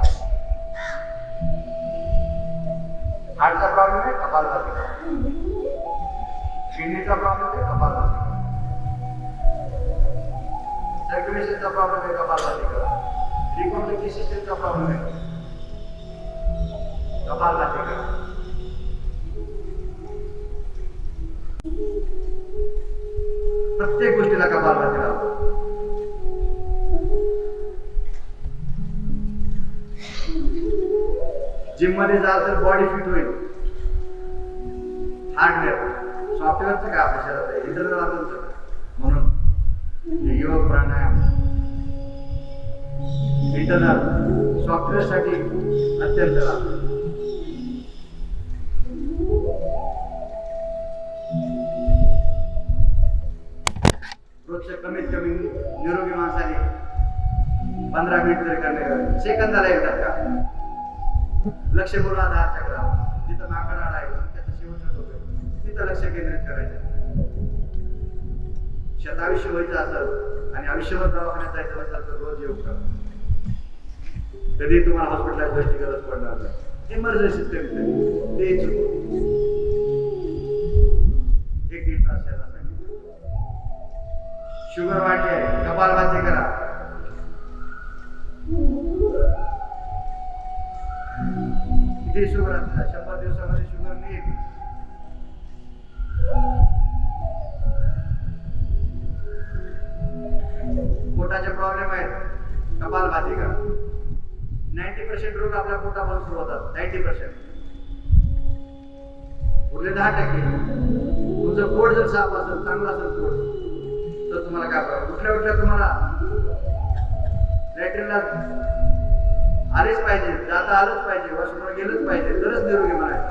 हार्टचा प्रॉब्लेम आहे कपालभाती करा. किडनीचा प्रॉब्लेम आहे कपालभाती करा. सर्क्युलेशनचा प्रॉब्लेम आहे कपालभाती करा. रिप्रोडक्टिव्ह सिस्टमचा प्रॉब्लेम आहे कपालभाती करा. प्रत्येक गोष्टीला कपालभाती करा. जिम मध्ये जाल तर बॉडी फिट होईल. हार्डवेअर सॉफ्टवेअरचं काय आपल्या शरीरात आहे, इंटरनल ऑर्गनचं. म्हणून योग प्राणायाम इंटरनल सॉफ्टवेअर साठी अत्यंत लाभ. रोजच्या कमीत कमी निरोगी माणसाने 15 मिनिट तरी करणे, सेकंदाला एकदा का. लक्ष मूलाधार चक्र, जिथं माकडाळ आहे त्याचं शेवटचं टोक आहे, तिथं लक्ष केंद्रित करायचं. शतायुष्य व्हायचं असेल आणि आयुष्यभर दवाखान्यात जायचं असेल तर रोज योग करा. कधी तुम्हाला हॉस्पिटलाइज व्हायची गरज पडणार नाही. इमर्जन्सी ते चुकून 1-1.5 तास शरीरासाठी. शुगर वाढली आहे, कपालभाती करा. किती शुगर असतात, 100 दिवसामध्ये शुगर नाही. पोटाचे प्रॉब्लेम आहेत, कपालभाती करा. 90% रोग आपल्या पोटापासून सुरू होतात. 90%. उरले 10%. तुमचं पोट जर साफ असेल, चांगलं असेल पोट, तर तुम्हाला काय प्रॉब्लेम. कुठल्या तुम्हाला लॅट्रिनला आलेच पाहिजे, जाता आलंच पाहिजे, वॉशरूमला गेलंच पाहिजे, तरच निरोगी म्हणायचं.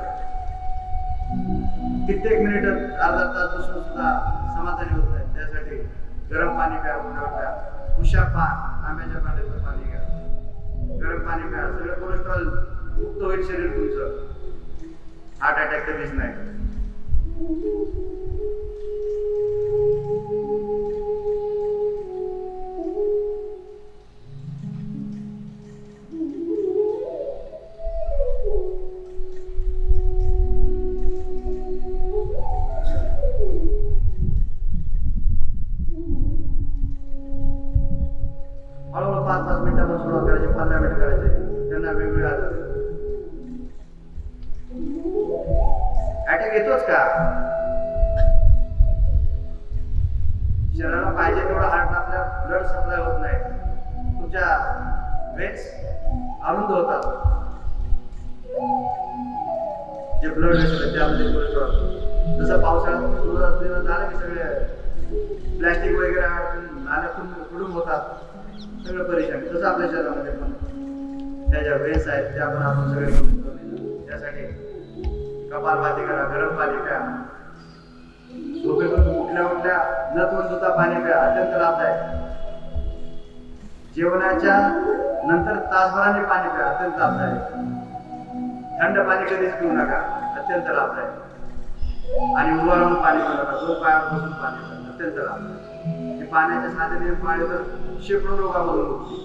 कित्येक मिनिट, अर्धा तास बसून सुद्धा समाधानी होत नाही. त्यासाठी गरम पाणी प्या, प्या. उषा पान, आंब्याच्या पाण्याचं पाणी घ्या, गरम पाणी प्या. सगळं कोलेस्ट्रॉल मुक्त होईल शरीर तुमचं. हार्ट अटॅक कधीच नाही. हळूहळू 5-5 मिनिटांपासून सुरुवात करायची, 15 मिनिट करायचे. त्यांना वेगवेगळे आजार. अटॅक येतोच का? शरीराला पाहिजे तेवढा हार्ट आपल्या ब्लड सप्लाय होत नाही. तुमच्या वेन्स अरुंद होतात. जे ब्लड वेसल त्यामध्ये जसं पावसाळ्यात सुरुवात झालं की सगळे प्लॅस्टिक वगैरे नाल्यातून उडून होतात, सगळं परेशान. तसं आपल्या शरीरामध्ये पण त्या ज्या वेन्स आहेत त्या आपण सगळे त्यासाठी कपालभाती करा, गरम पाणी प्या, झोपेतून उठल्या न धुता पाणी प्या, अत्यंत लाभदायक. जेवणाच्या नंतर तासभराने पाणी प्या, अत्यंत लाभदायक. थंड पाणी कधीच पिऊ नका, अत्यंत लाभदायक. आणि उभं राहून पाणी पिऊ नका, 2 पायावर बसून पाणी प्या, अत्यंत लाभदायक. हे पाण्याचे साधे नियम पाळले तर शेकडो रोगामधून मुक्ती.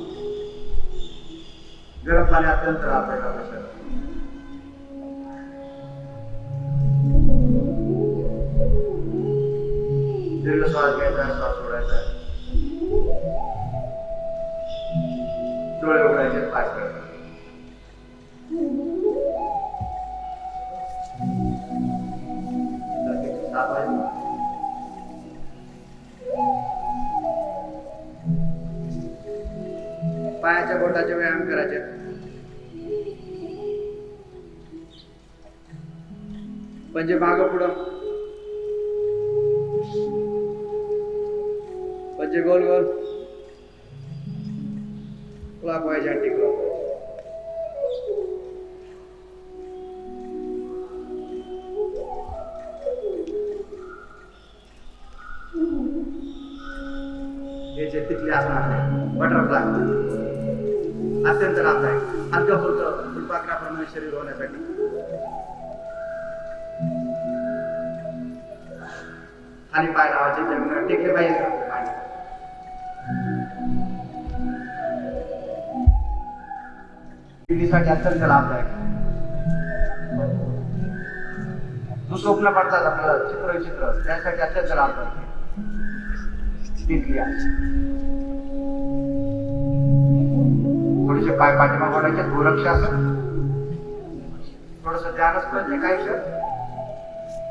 गरम पाणी अत्यंत लाभदायक आपल्या शरीरात. दीर्घ श्वास घ्यायचा, श्वास सोडायचा, डोळे उघडायचे, पाय करायचे. पायाच्या बोटाचे व्यायाम करायचे. पंजे मागं पुढं, पंजे गोल गोल, क्लॉकवाईज अँटी क्लॉकवाईज. हे जे तिथले असणार बटरफ्लाय अत्यंत लाभदायक. हलकं फुलकं फुलपाखराप्रमाणे शरीर होण्यासाठी. खाली पाय लावायचे, जमिनीवर टेकले पाहिजे. पिढीसाठी अत्यंत लाभदायक. जो स्वप्न पडतात आपल्याला चित्र त्यासाठी अत्यंत लाभदायक. थोडेसे पाय पाठीमाग ओढायचे, गोरक्षासन. थोडस ध्यानच पाहिजे. काही क्षण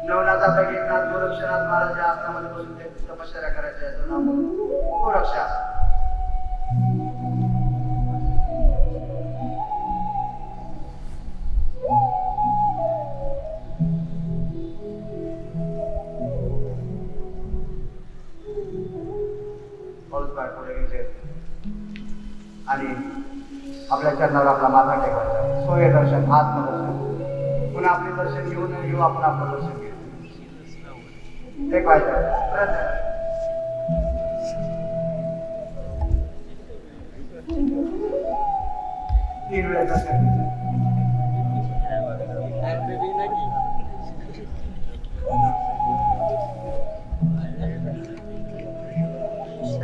नवनाथापैकी एकनाथ गोरक्षनाथ महाराज या आसनामध्ये बसून ते तपश्चर्या करायच्या, याचं नाव गोरक्षासन. आणि आपल्या चरणावर आपला माथा टेकवायचा. सूर्य दर्शन, आत्मदर्शन. पुन्हा आपले दर्शन घेऊ आपण आपलं दर्शन घेऊ. टेकवायचं. तीन वेळेस दर्शन घ्यायचं.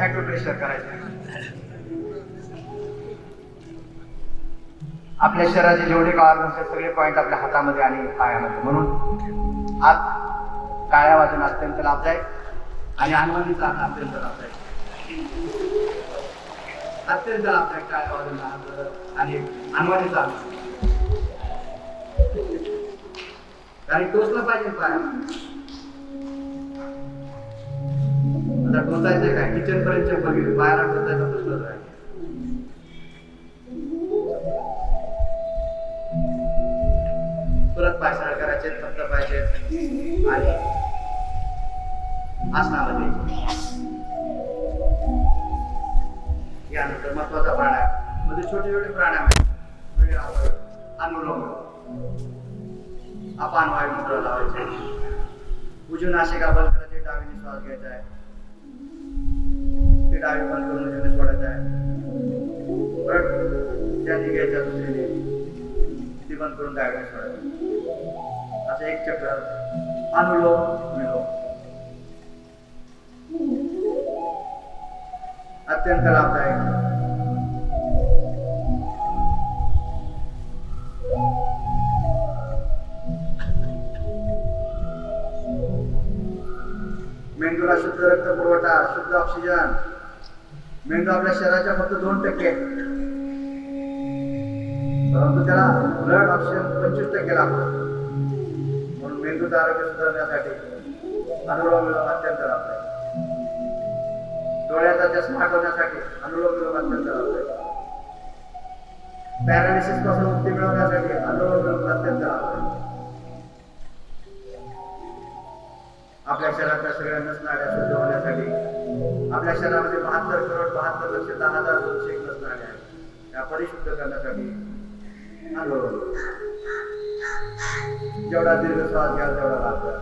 ॲक्युप्रेशर करायचं. आपल्या शरीराचे जेवढे ऑर्गन्स आहेत सगळे पॉईंट आपल्या हातामध्ये आणि पायामध्ये. म्हणून हात काळ्या वाजून अत्यंत लाभदायक आणि हनुमानीचा हात अत्यंत लाभदायक. अत्यंत लाभदायक काळ्या वाजून आणि हनुमानीचा हात. कारण टोचलं पाहिजे पाया. आता टोचायचंय काय, किचन पर्यंत चप्पल गेली, पायाला टोचायचा प्रश्नच आहे. परत पाय सरळ करायचे, फक्त पाहिजे आणि आसनामध्ये. यानंतर महत्वाचा प्राणायाम मध्ये छोटे छोटे प्राणायाम आहेत. अनुलोम, अपान वायू मुद्रा लावायचे. उजवी नासिका बंद करायची, डावीने श्वास घ्यायचा आहे, ते डावी बंद करून उजवीने सोडायचं आहे. परत ज्याने घ्यायच्या दुसरीने ती बंद करून डावीने सोडायचं. असं एक चक्र अनुलोम विलोम. अत्यंत लाभदायक. मेंदूला शुद्ध रक्त पुरवठा, शुद्ध ऑक्सिजन. मेंदू आपल्या शरीराच्या फक्त 2%, परंतु त्याला ब्लड ऑक्सिजन 25% लागतो. म्हणून मेंदूचं आरोग्य सुधारण्यासाठी अनुलोम विलोम अत्यंत लाभदायक. डोळ्याचा चष्मा हटवण्यासाठी अनुलोम विलोम अत्यंत लाभदायक. पॅरालिसिस पासून मुक्ती मिळवण्यासाठी अनुलोम अत्यंत आवश्यक. आपल्या शरीरातल्या सगळ्या नसनाड्या शुद्ध होण्यासाठी आपल्या शरीरामध्ये 72,72,10,201 नसनाड्या आहेत. त्या परिशुद्ध करण्यासाठी अनुलोम. जेवढा दीर्घ श्वास घ्याल तेवढा लाभ घ्या.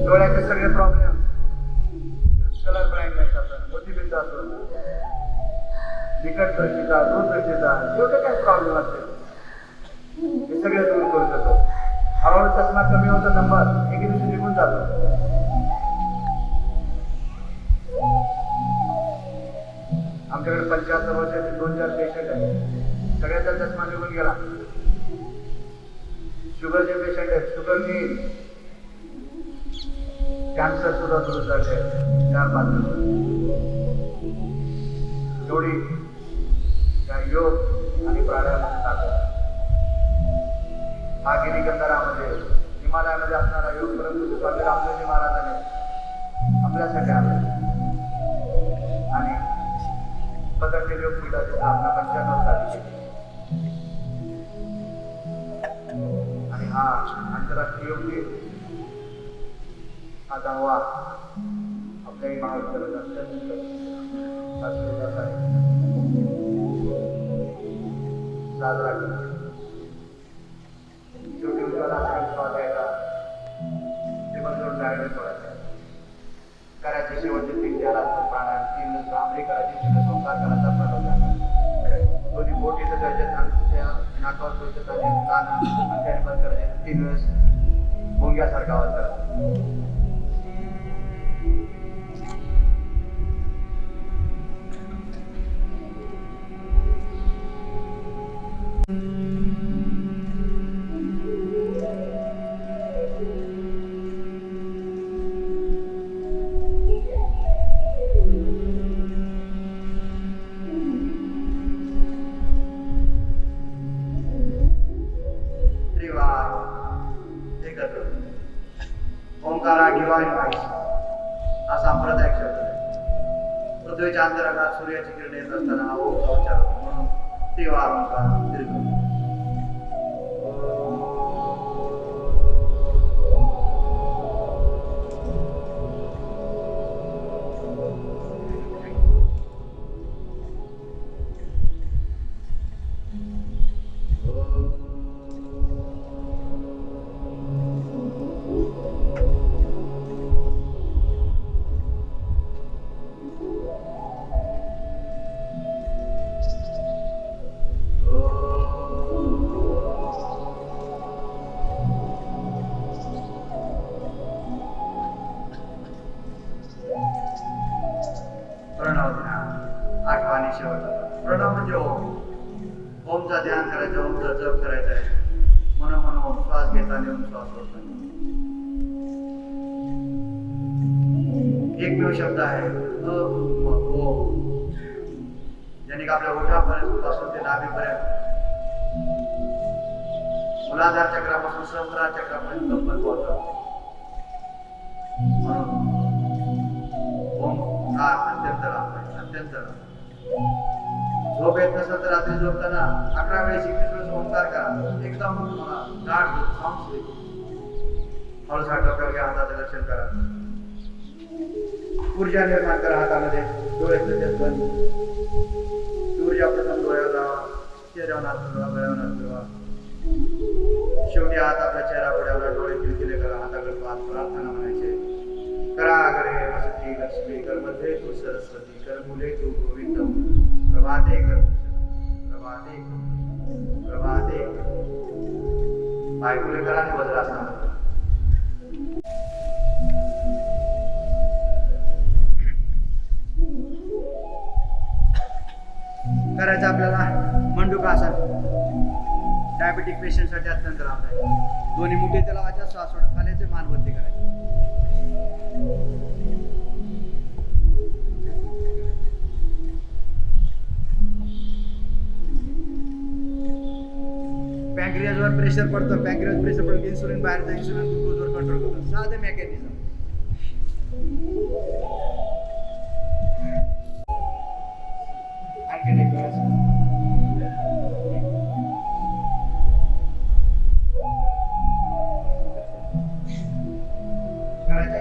डोळ्याचे सगळे प्रॉब्लेम, कलर ब्लाइंडनेस असतात, मोतीबिंद असतो, बिकट दृष्टीचा, दूर दृष्टीचा, जेवढे काही प्रॉब्लेम असते हे सगळे दूर करू शकतो. हळूहळू चष्मा कमी होतो, नंबर एके दिवशी निघून जातो. आमच्याकडे 75 वर्षाचे 2,000 पेशंट आहेत. सगळ्यांचा चष्मा निघून गेला. शुगरचे पेशंट आहेत, शुगर घेईल, कॅन्सर सुद्धा सुरू झाले 4-5 दिवस. एवढी त्या योग आणि प्राणायामाची ताकद. हा गिरिकंदरामध्ये हिमालयामध्ये असणारा योग परंतु स्वामी रामदेवजी महाराजांनी आपल्यासाठी आले आणि पतंजली योगपीठाची स्थापना 95 साली केली. आणि हा आंतरराष्ट्रीय योग दिन हा 10वा आपल्याही महाविद्यालयात अत्यंत साजरा केला. शेवटी उज्ज्वला श्वास घ्यायचा, डायरेक्ट सोडायचा. करायचे शेवटचे 3 ध्यान प्राणायाम, 3 भ्रामरी करायची, 3 संसार करायचा, प्रणव. दोन्ही बोट इथं द्यायचे, नाकावर सोडायचं आणि कान अंत्याने बंद करायचे. 3 वेळेस भोंग्यासारखा आवाज करायचा. ओंकारा किंवा हा सांप्रदायिक शब्द आहे. पृथ्वीच्या अंतराळात सूर्याची किरण येत असताना हा ओमचा उच्चार होतो, म्हणून त्रिवार ओंकार दीर्घ. आठवानी शेवट प्रणव म्हणजे ओम. ओमचा ध्यान करायचं, ओमचा जप करायचा आहे. मन मन ओम. श्वास घेताना ओम, श्वास सोडताना. एकमेव शब्द आहे ओम, ज्याने आपल्या ओठापर्यंत पासून ते नाभीपर्यंत, मूलाधार चक्रापासून सहस्रार चक्रापर्यंत कंपन पोहोचवतो. म्हणून ओम हा अत्यंत लांब आहे, अत्यंत लांब. झोप येत नसेल तर रात्री झोपताना 11 वेळेस 21 वेळेस ओंकार करा. एकदम गाढ झोप, साऊंड स्लीप. हळूच हात डोक्यावर घ्या, हाताचं दर्शन करा. ऊर्जा निर्माण करा हातामध्ये. डोळे त्याच्यात बंद. ऊर्जा प्रथम डोळ्यावर लावा, चेहऱ्यावर हात फिरवा, गळ्यावर हात फिरवा. शेवटी हात आपल्या चेहरा पुढ्यावर, डोळे किलकिले करा, हाताकडे पाहत प्रार्थना म्हणायचे. करागरे वसती लक्ष्मी, कर्मध्ये तू सरस्वती, करमुले तू गोविंदम, प्रभाते कर प्रभाते प्रभाते. पायपुले करा आणि वज्रासन. करायचं आपल्याला मंडूकासन. डायबेटिक पेशंटसाठी अत्यंत लाभ आहे. दोन्ही मुठी त्याला वाचा, श्वास सोडत खाल्याचे, मानवरती करायचे. प्रेशर पडतं, पॅनक्रियावर प्रेशर पडलं की इन्सुलिन बाहेरचं इन्सुलिन ग्लुकोजवर कंट्रोल करतं. साधं मेकॅनिझम. आणखी एक वेळेस करायचं.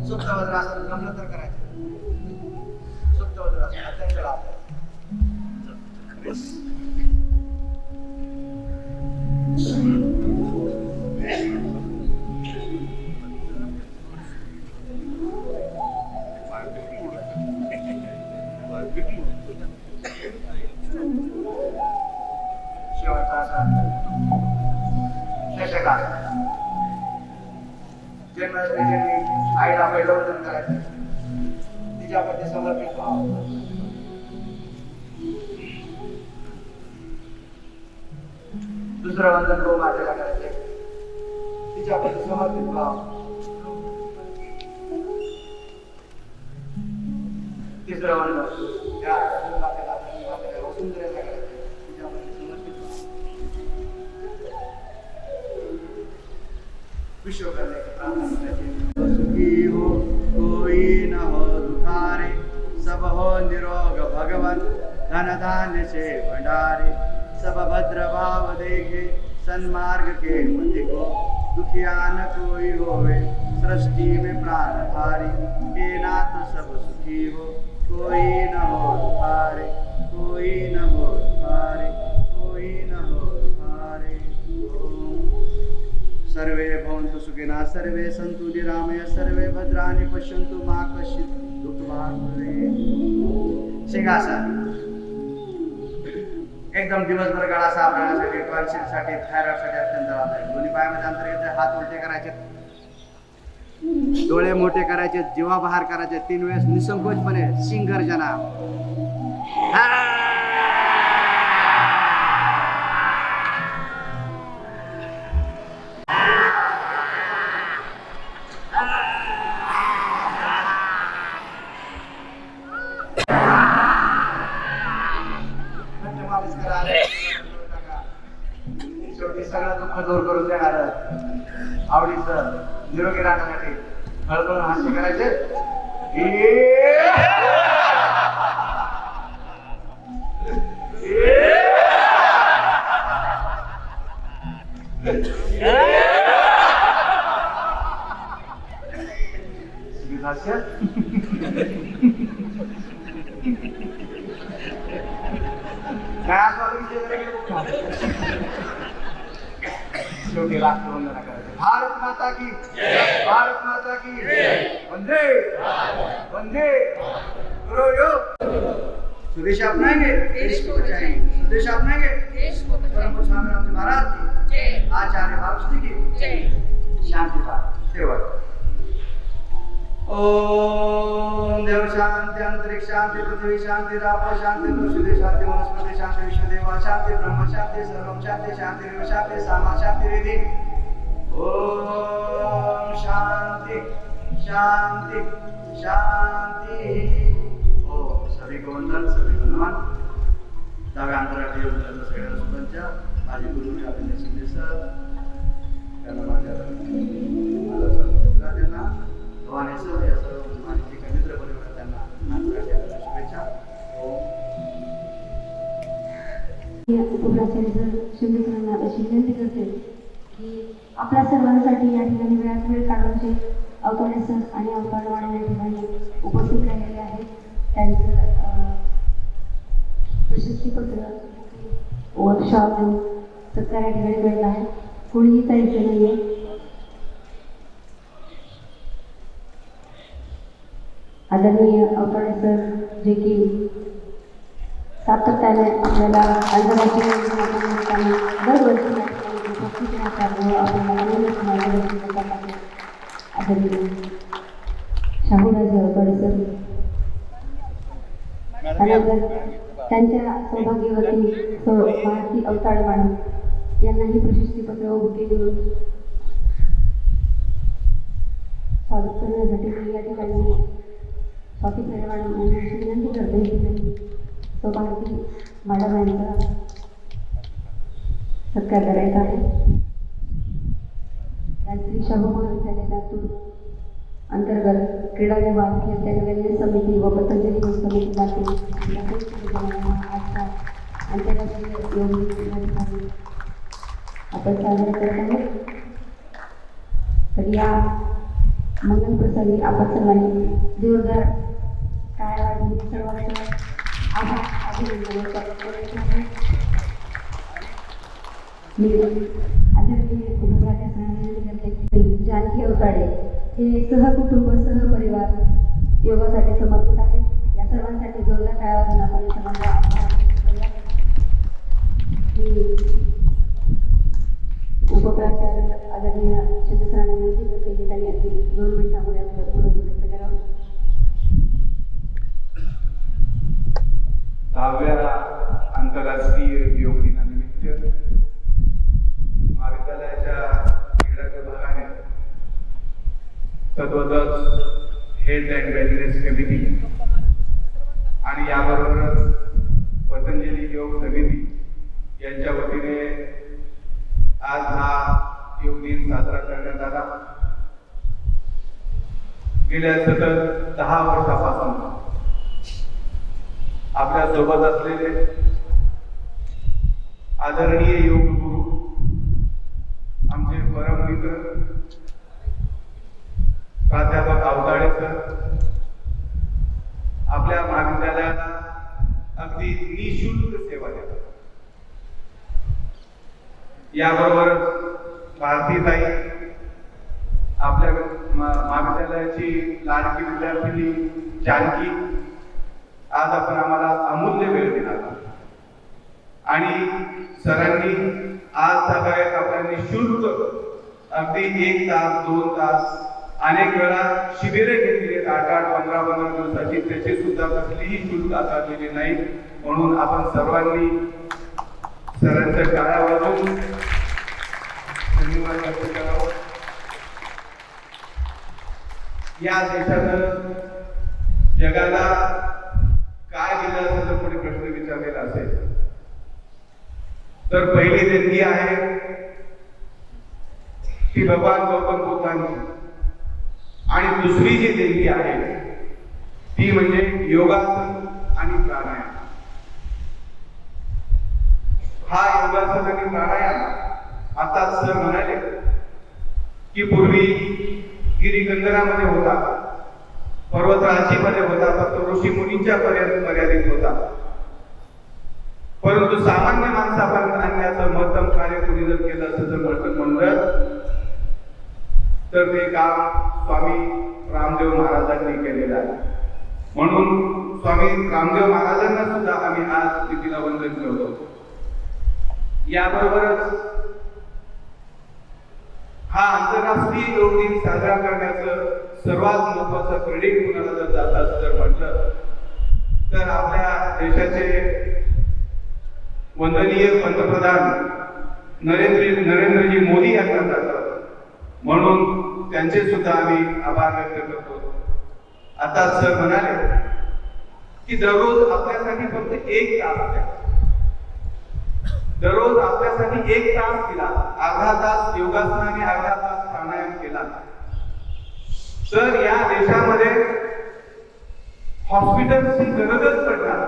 सुप्त वज्रासन जमलं तर करायचं. सुप्त वज्रासन अत्यंत लाभ. शेवटचा आसन शशकासन. जन्मदिनी आईला पहिलं वंदन करायचं. तिच्यामध्ये समर्पित व्हावं. दुसरं वंदन गोमातेला करायचे. तिच्यामध्ये समर्पित व्हावं. तिसरं वंदन त्या गोमातेला वसुंधरेला करायचे. तिच्यामध्ये समर्पित व्हावं. विश्व करने की प्रार्थना करायची. सुखी हो कोई न हो दुखारे, सब हो निरोग भगवन, धन धान्य से भंडारे, सब भद्र भाव देखे, सन्मार्ग के मति को, दुखिया न कोई होवे, सृष्टि में प्राणधारी, हे नाथ सब सुखी हो, कोई न हो दुखारे, कोई न हो दुखारे, कोई न हो दुखारे. सर्वे भवन्तु सुखिनः, सर्वे सन्तु निरामया, सर्वे भद्राणि पश्यन्तु मा कश्चित् दुःखभाग् भवेत्. सिंहासन. एकदम दिवसभर गळा साफ राहण्यासाठी, टॉन्सिलसाठी, थायरॉइडसाठी अत्यंत लाभदायक. दोन्ही पायामध्ये अंतर घ्यायचे, हात उलटे करायचे, डोळे मोठे करायचे, जीवा बाहेर करायचे. 3 वेळेस निसंकोचपणे सिंगर्जना. शेवटी सगळं दुःख दूर करून देणार आवडीचं निरोगी राहण्यासाठी खळखळून हास्य करायचे. हास्य शेवटी राष्ट्रवंदना करायचे. भारत माता की, भारत माता की, वंदे वंदे. स्वदेश अपनाएंगे, देश को बचाएंगे. स्वदेश अपनाएंगे, देश को बचाएंगे. परम पूज्य स्वामी रामदेव महाराज की जय. आचार्य भावश्री की जय. शांति पाठ सेवा. ओम देव शांति, अंतरिक्ष शांति, पृथ्वी शांति, रापो शांति, तुलसी शांति, वनस्पति शांति, विश्वदेवा शांति, ब्रह्म शांति, सर्वम शांति, शांति रेव शांति, सामा शांति रिधि. ओम शांति शांति शांति. ओम सभी को वंदन, सभी को नमन. डाव्या अंतराळी योगदान सगळ्यांना शुभेच्छा. माझे गुरु अभिनय शिंदे सर, त्यांना माझ्या त्यांना भवानी सर, या सर्व माझे काही मित्र परिवार त्यांना अंतराळी शुभेच्छा. उपप्राचार्य शिंदे सरांना अशी विनंती करते की आपल्या सर्वांसाठी या ठिकाणी वेळात वेळ काढून जे अवताडे सर आणि अवताडवाडा या ठिकाणी उपस्थित राहिलेले आहेत त्यांचं प्रशस्तीपत्र वर्कशॉप सत्कार या ठिकाणी मिळत आहे. कोणीही जायचं नाही आहे. आदरणीय अवताडे सर जे की सातत्याने आपल्याला आंतरराष्ट्रीय दरवर्षी उपस्थित राहतात व आपल्याला अनेक मार्गदर्शन करतात आहे. आदरणीय शाहूराजे अवताडे सर, त्यानंतर त्यांच्या सौभाग्यवती भारती अवताडे मॅडम यांनाही प्रशस्तीपत्र व बुके देऊन स्वागत करण्यासाठी मी या ठिकाणी स्वाती फेरे मॅडम यांना अशी विनंती करते की त्यांनी सौभाग्यवती मॅडम यांचा सत्कार करायचा आहे. राजश्री शाहू महाविद्यालय लातूर अंतर्गत क्रीडा विभाग, हेल्थ अँड वेलनेस समिती व पतंजली योग समिती लातूर आजचा आंतरराष्ट्रीय योग दिवस आपण साजरा करत आहोत. तर या मंगल प्रसंगी आपण सर्वांनी जोरदार टाळ्या वाजवून सर्वांचं अभिनंदन करायचं आहे. मी आदरणीय उपप्राध्यापकांना विनंती करते की जानकी अवताडे हे सहकुटुंब सहपरिवार योगासाठी समर्पित आहेत. या सर्वांसाठी जोरदार टाळ्या वाजवून आपण सर्वांचा आभार व्यक्त करूया. मी उपप्राचार्य आदरणीय शिंदेसरांना विनंती करते की त्यांनी अगदी 2 मिनिटांमध्ये आपलं मनोगत व्यक्त करावं. 10व्या आंतरराष्ट्रीय योग दिनानिमित्त महाविद्यालयाच्या क्रीडा विभागाने तद्वतच हेल्थ अँड वेलनेस कमिटी आणि याबरोबरच पतंजली योग समिती यांच्या वतीने आज हा योग दिन साजरा करण्यात आला. गेल्या सतत 10 वर्षापासून आपल्या सोबत असलेले आदरणीय योग गुरु आमचे परम मित्र प्राध्यापक अवताडे सर आपल्या महाविद्यालयाला अगदी निःशुल्क सेवा देतात. याबरोबरच भारतीताई आपल्या महाविद्यालयाची लाडकी विद्यार्थिनी जानकी आज आपण आम्हाला अमूल्य वेळ दिला आणि सरांनी आज सगळ्यात आपल्या निःशुल्क अगदी 1 तास 2 तास अनेक वेळा शिबिरे घेतली 8-8 15-15 दिवसाची, त्याची सुद्धा कसलीही शुल्क आकारलेली नाही. म्हणून आपण सर्वांनी सरांच्या टाळ्या वाजवून धन्यवाद व्यक्त करावा. या देशानं जगाला काय दिलं असं जर कोणी प्रश्न विचारलेला असेल तर पहिली देणगी आहे ती भगवान गौतम बुद्धांची आणि दुसरी जी देणगी आहे ती म्हणजे योगासन आणि प्राणायाम. हा योगासन आणि प्राणायाम आता सर म्हणाले की पूर्वी गिरिकंदरामध्ये होता, पर्वतराजीमध्ये होता, फक्त ऋषी मुनींच्या पर्यंत मर्यादित होता. परंतु सामान्य माणसापर्यंत आणण्याचं महत्तम कार्य कुणी जर केलं असं जर म्हणलं तर ते काम स्वामी रामदेव महाराजांनी केलेलं आहे. म्हणून स्वामी रामदेव महाराजांना सुद्धा आम्ही आज तिथीला वंदन करतो. याबरोबरच हा आंतरराष्ट्रीय योग दिन साजरा करण्याचं सर्वात महत्वाचं क्रेडिट कुणाला जर जात असं जर म्हटलं तर आपल्या देशाचे वंदनीय पंतप्रधान नरेंद्रजी मोदी यांना जातात. म्हणून त्यांचे सुद्धा आम्ही आभार व्यक्त करतो. आता सर म्हणाले की दररोज आपल्यासाठी फक्त 1 तास द्या. दररोज आपल्यासाठी 1 तास दिला, अर्धा तास योगासनाने, अर्धा तास प्राणायाम केला तर या देशामध्ये हॉस्पिटलची गरजच पडणार.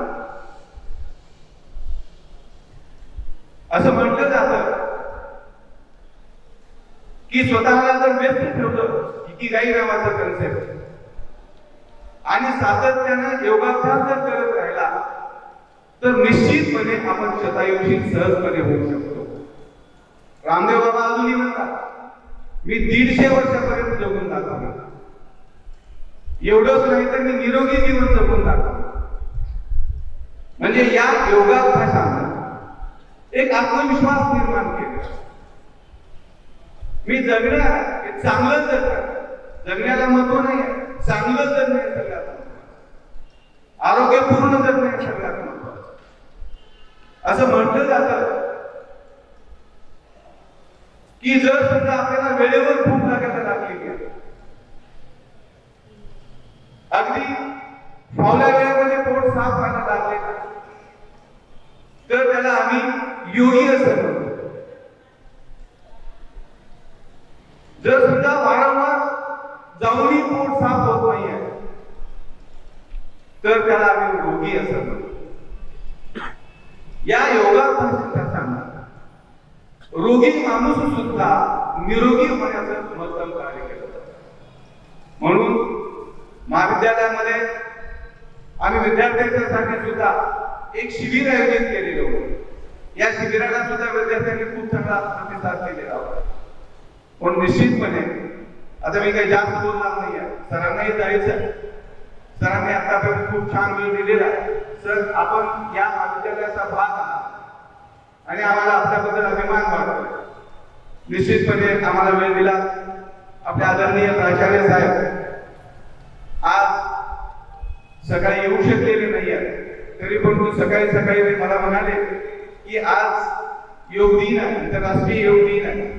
असं म्हटलं जातं की स्वतःला जर व्यस्त ठेवलं इकिगाई नावाचा कन्सेप्ट आणि सातत्यानं योगाभ्यास जर करत राहिला तर निश्चितपणे आपण शतायुषी सहजपणे होऊ शकतो. रामदेव बाबा अजूनही म्हणतात मी 150 वर्षापर्यंत जगून दाखवणार. एवढंच नाही तर मी निरोगी जीवन जगून दाखवणार. म्हणजे या योगाभ्यासानं एक आत्मविश्वास निर्माण केला. मी जगणार, चांगलं जगणार. जगण्याला महत्व नाही, चांगलं जगणे सगळ्यात महत्वाचं, आरोग्यपूर्ण जगणे सगळ्यात महत्वाचं. असं म्हटलं जातं की जर समजा आपल्याला वेळेवर भूक लागायला लागली अगदी फावल्या वेळेमध्ये पोट साफ व्हायला लागले तर त्याला आम्ही योगी असं म्हणतो. योगी असं म्हणतो. या योगाभ्यासाच्या सांगतात रोगी माणूस सुद्धा निरोगी होण्याचं महत्तम कार्य केलं जातं. म्हणून महाविद्यालयामध्ये आम्ही विद्यार्थ्यांच्यासाठी सुद्धा एक शिबिर आयोजित केलेलं होतं. या शिबिराला सुद्धा विद्यार्थ्यांनी खूप चांगला प्रतिसाद दिलेला होता. पण निश्चितपणे आता मी काही जास्त बोलणार नाही आहे, सरांनाही जायचं. सरांनी आतापर्यंत खूप छान वेळ दिलेला आहे. सर, आपण या महाविद्यालयाचा भाग आहात आणि आम्हाला आपल्याबद्दल अभिमान वाटतो. निश्चितपणे आम्हाला वेळ दिला. आपले आदरणीय प्राचार्य साहेब आज सकाळी येऊ शकलेले नाही आहेत, तरी पण सकाळी सकाळी ते मला म्हणाले की आज योग दिन आहे, आंतरराष्ट्रीय योग दिन आहे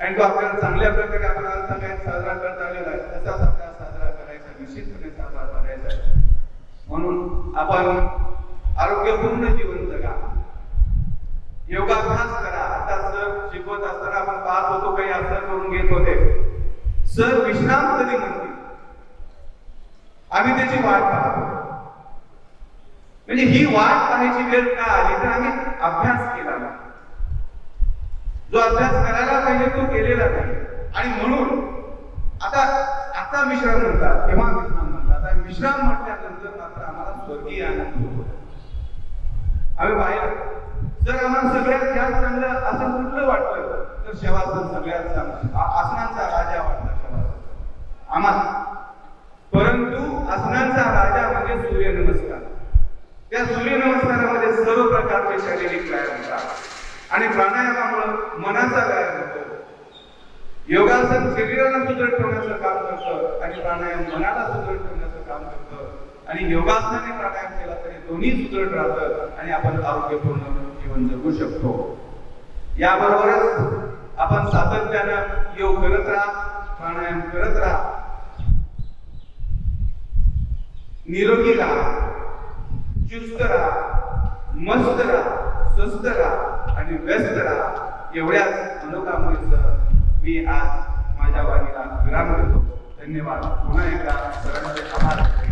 आणि तो आपल्याला चांगल्या प्रकारे आपण आज सगळ्यात साजरा करता आलेला आहे. तसाच आपल्याला साजरा करायचा, निश्चितपणे साजरा करायचा आहे. म्हणून आपण आरोग्यपूर्ण जीवन जगा, योगाभ्यास करा. आता सर शिकवत असताना आपण पाहत होतो, काही असर करून घेत होते. सर विश्राम कधी म्हणतील, आम्ही त्याची वाट पाहतो. म्हणजे ही वाट पाहायची वेळ का आली तर आम्ही अभ्यास केला नाही. जो अभ्यास करायला पाहिजे तो केलेला नाही. आणि म्हणून आता विश्राम म्हणतात, केव्हा विश्राम म्हणतात, आणि विश्राम म्हटल्यानंतर मात्र आम्हाला स्वर्गीय आनंद होतो. आम्ही पाहिलं जर आम्हाला सगळ्यात जास्त चांगलं असं कुठलं वाटतं तर शवासन सगळ्यात चांगलं, आसनांचा राजा वाटला शवासन आम्हाला. परंतु आसनांचा राजा म्हणजे सूर्यनमस्कार. त्या सूर्यनमस्कारामध्ये सर्व प्रकारचे शारीरिक व्यायाम होतात आणि प्राणायामामुळे मनाचा व्यायाम होतो. योगासन शरीराला सुदृढ ठेवण्याचं काम करतं आणि प्राणायाम मनाला सुदृढ ठेवण्याचं काम करतं. आणि योगासनाने प्राणायाम केला तरी दोन्ही सुदृढ राहतं आणि आपण आरोग्यपूर्ण जीवन जगू शकतो. याबरोबरच आपण सातत्यानं योग करत राहा, प्राणायाम करत राहा, निरोगी राहा, चुस्त राहा, मस्त राहा, स्वस्थ राहा आणि व्यस्त राहा. एवढ्याच मनोकामनेसह मी आज माझ्या वाणीला विराम देतो. धन्यवाद. पुन्हा एकदा सरांचे आभार.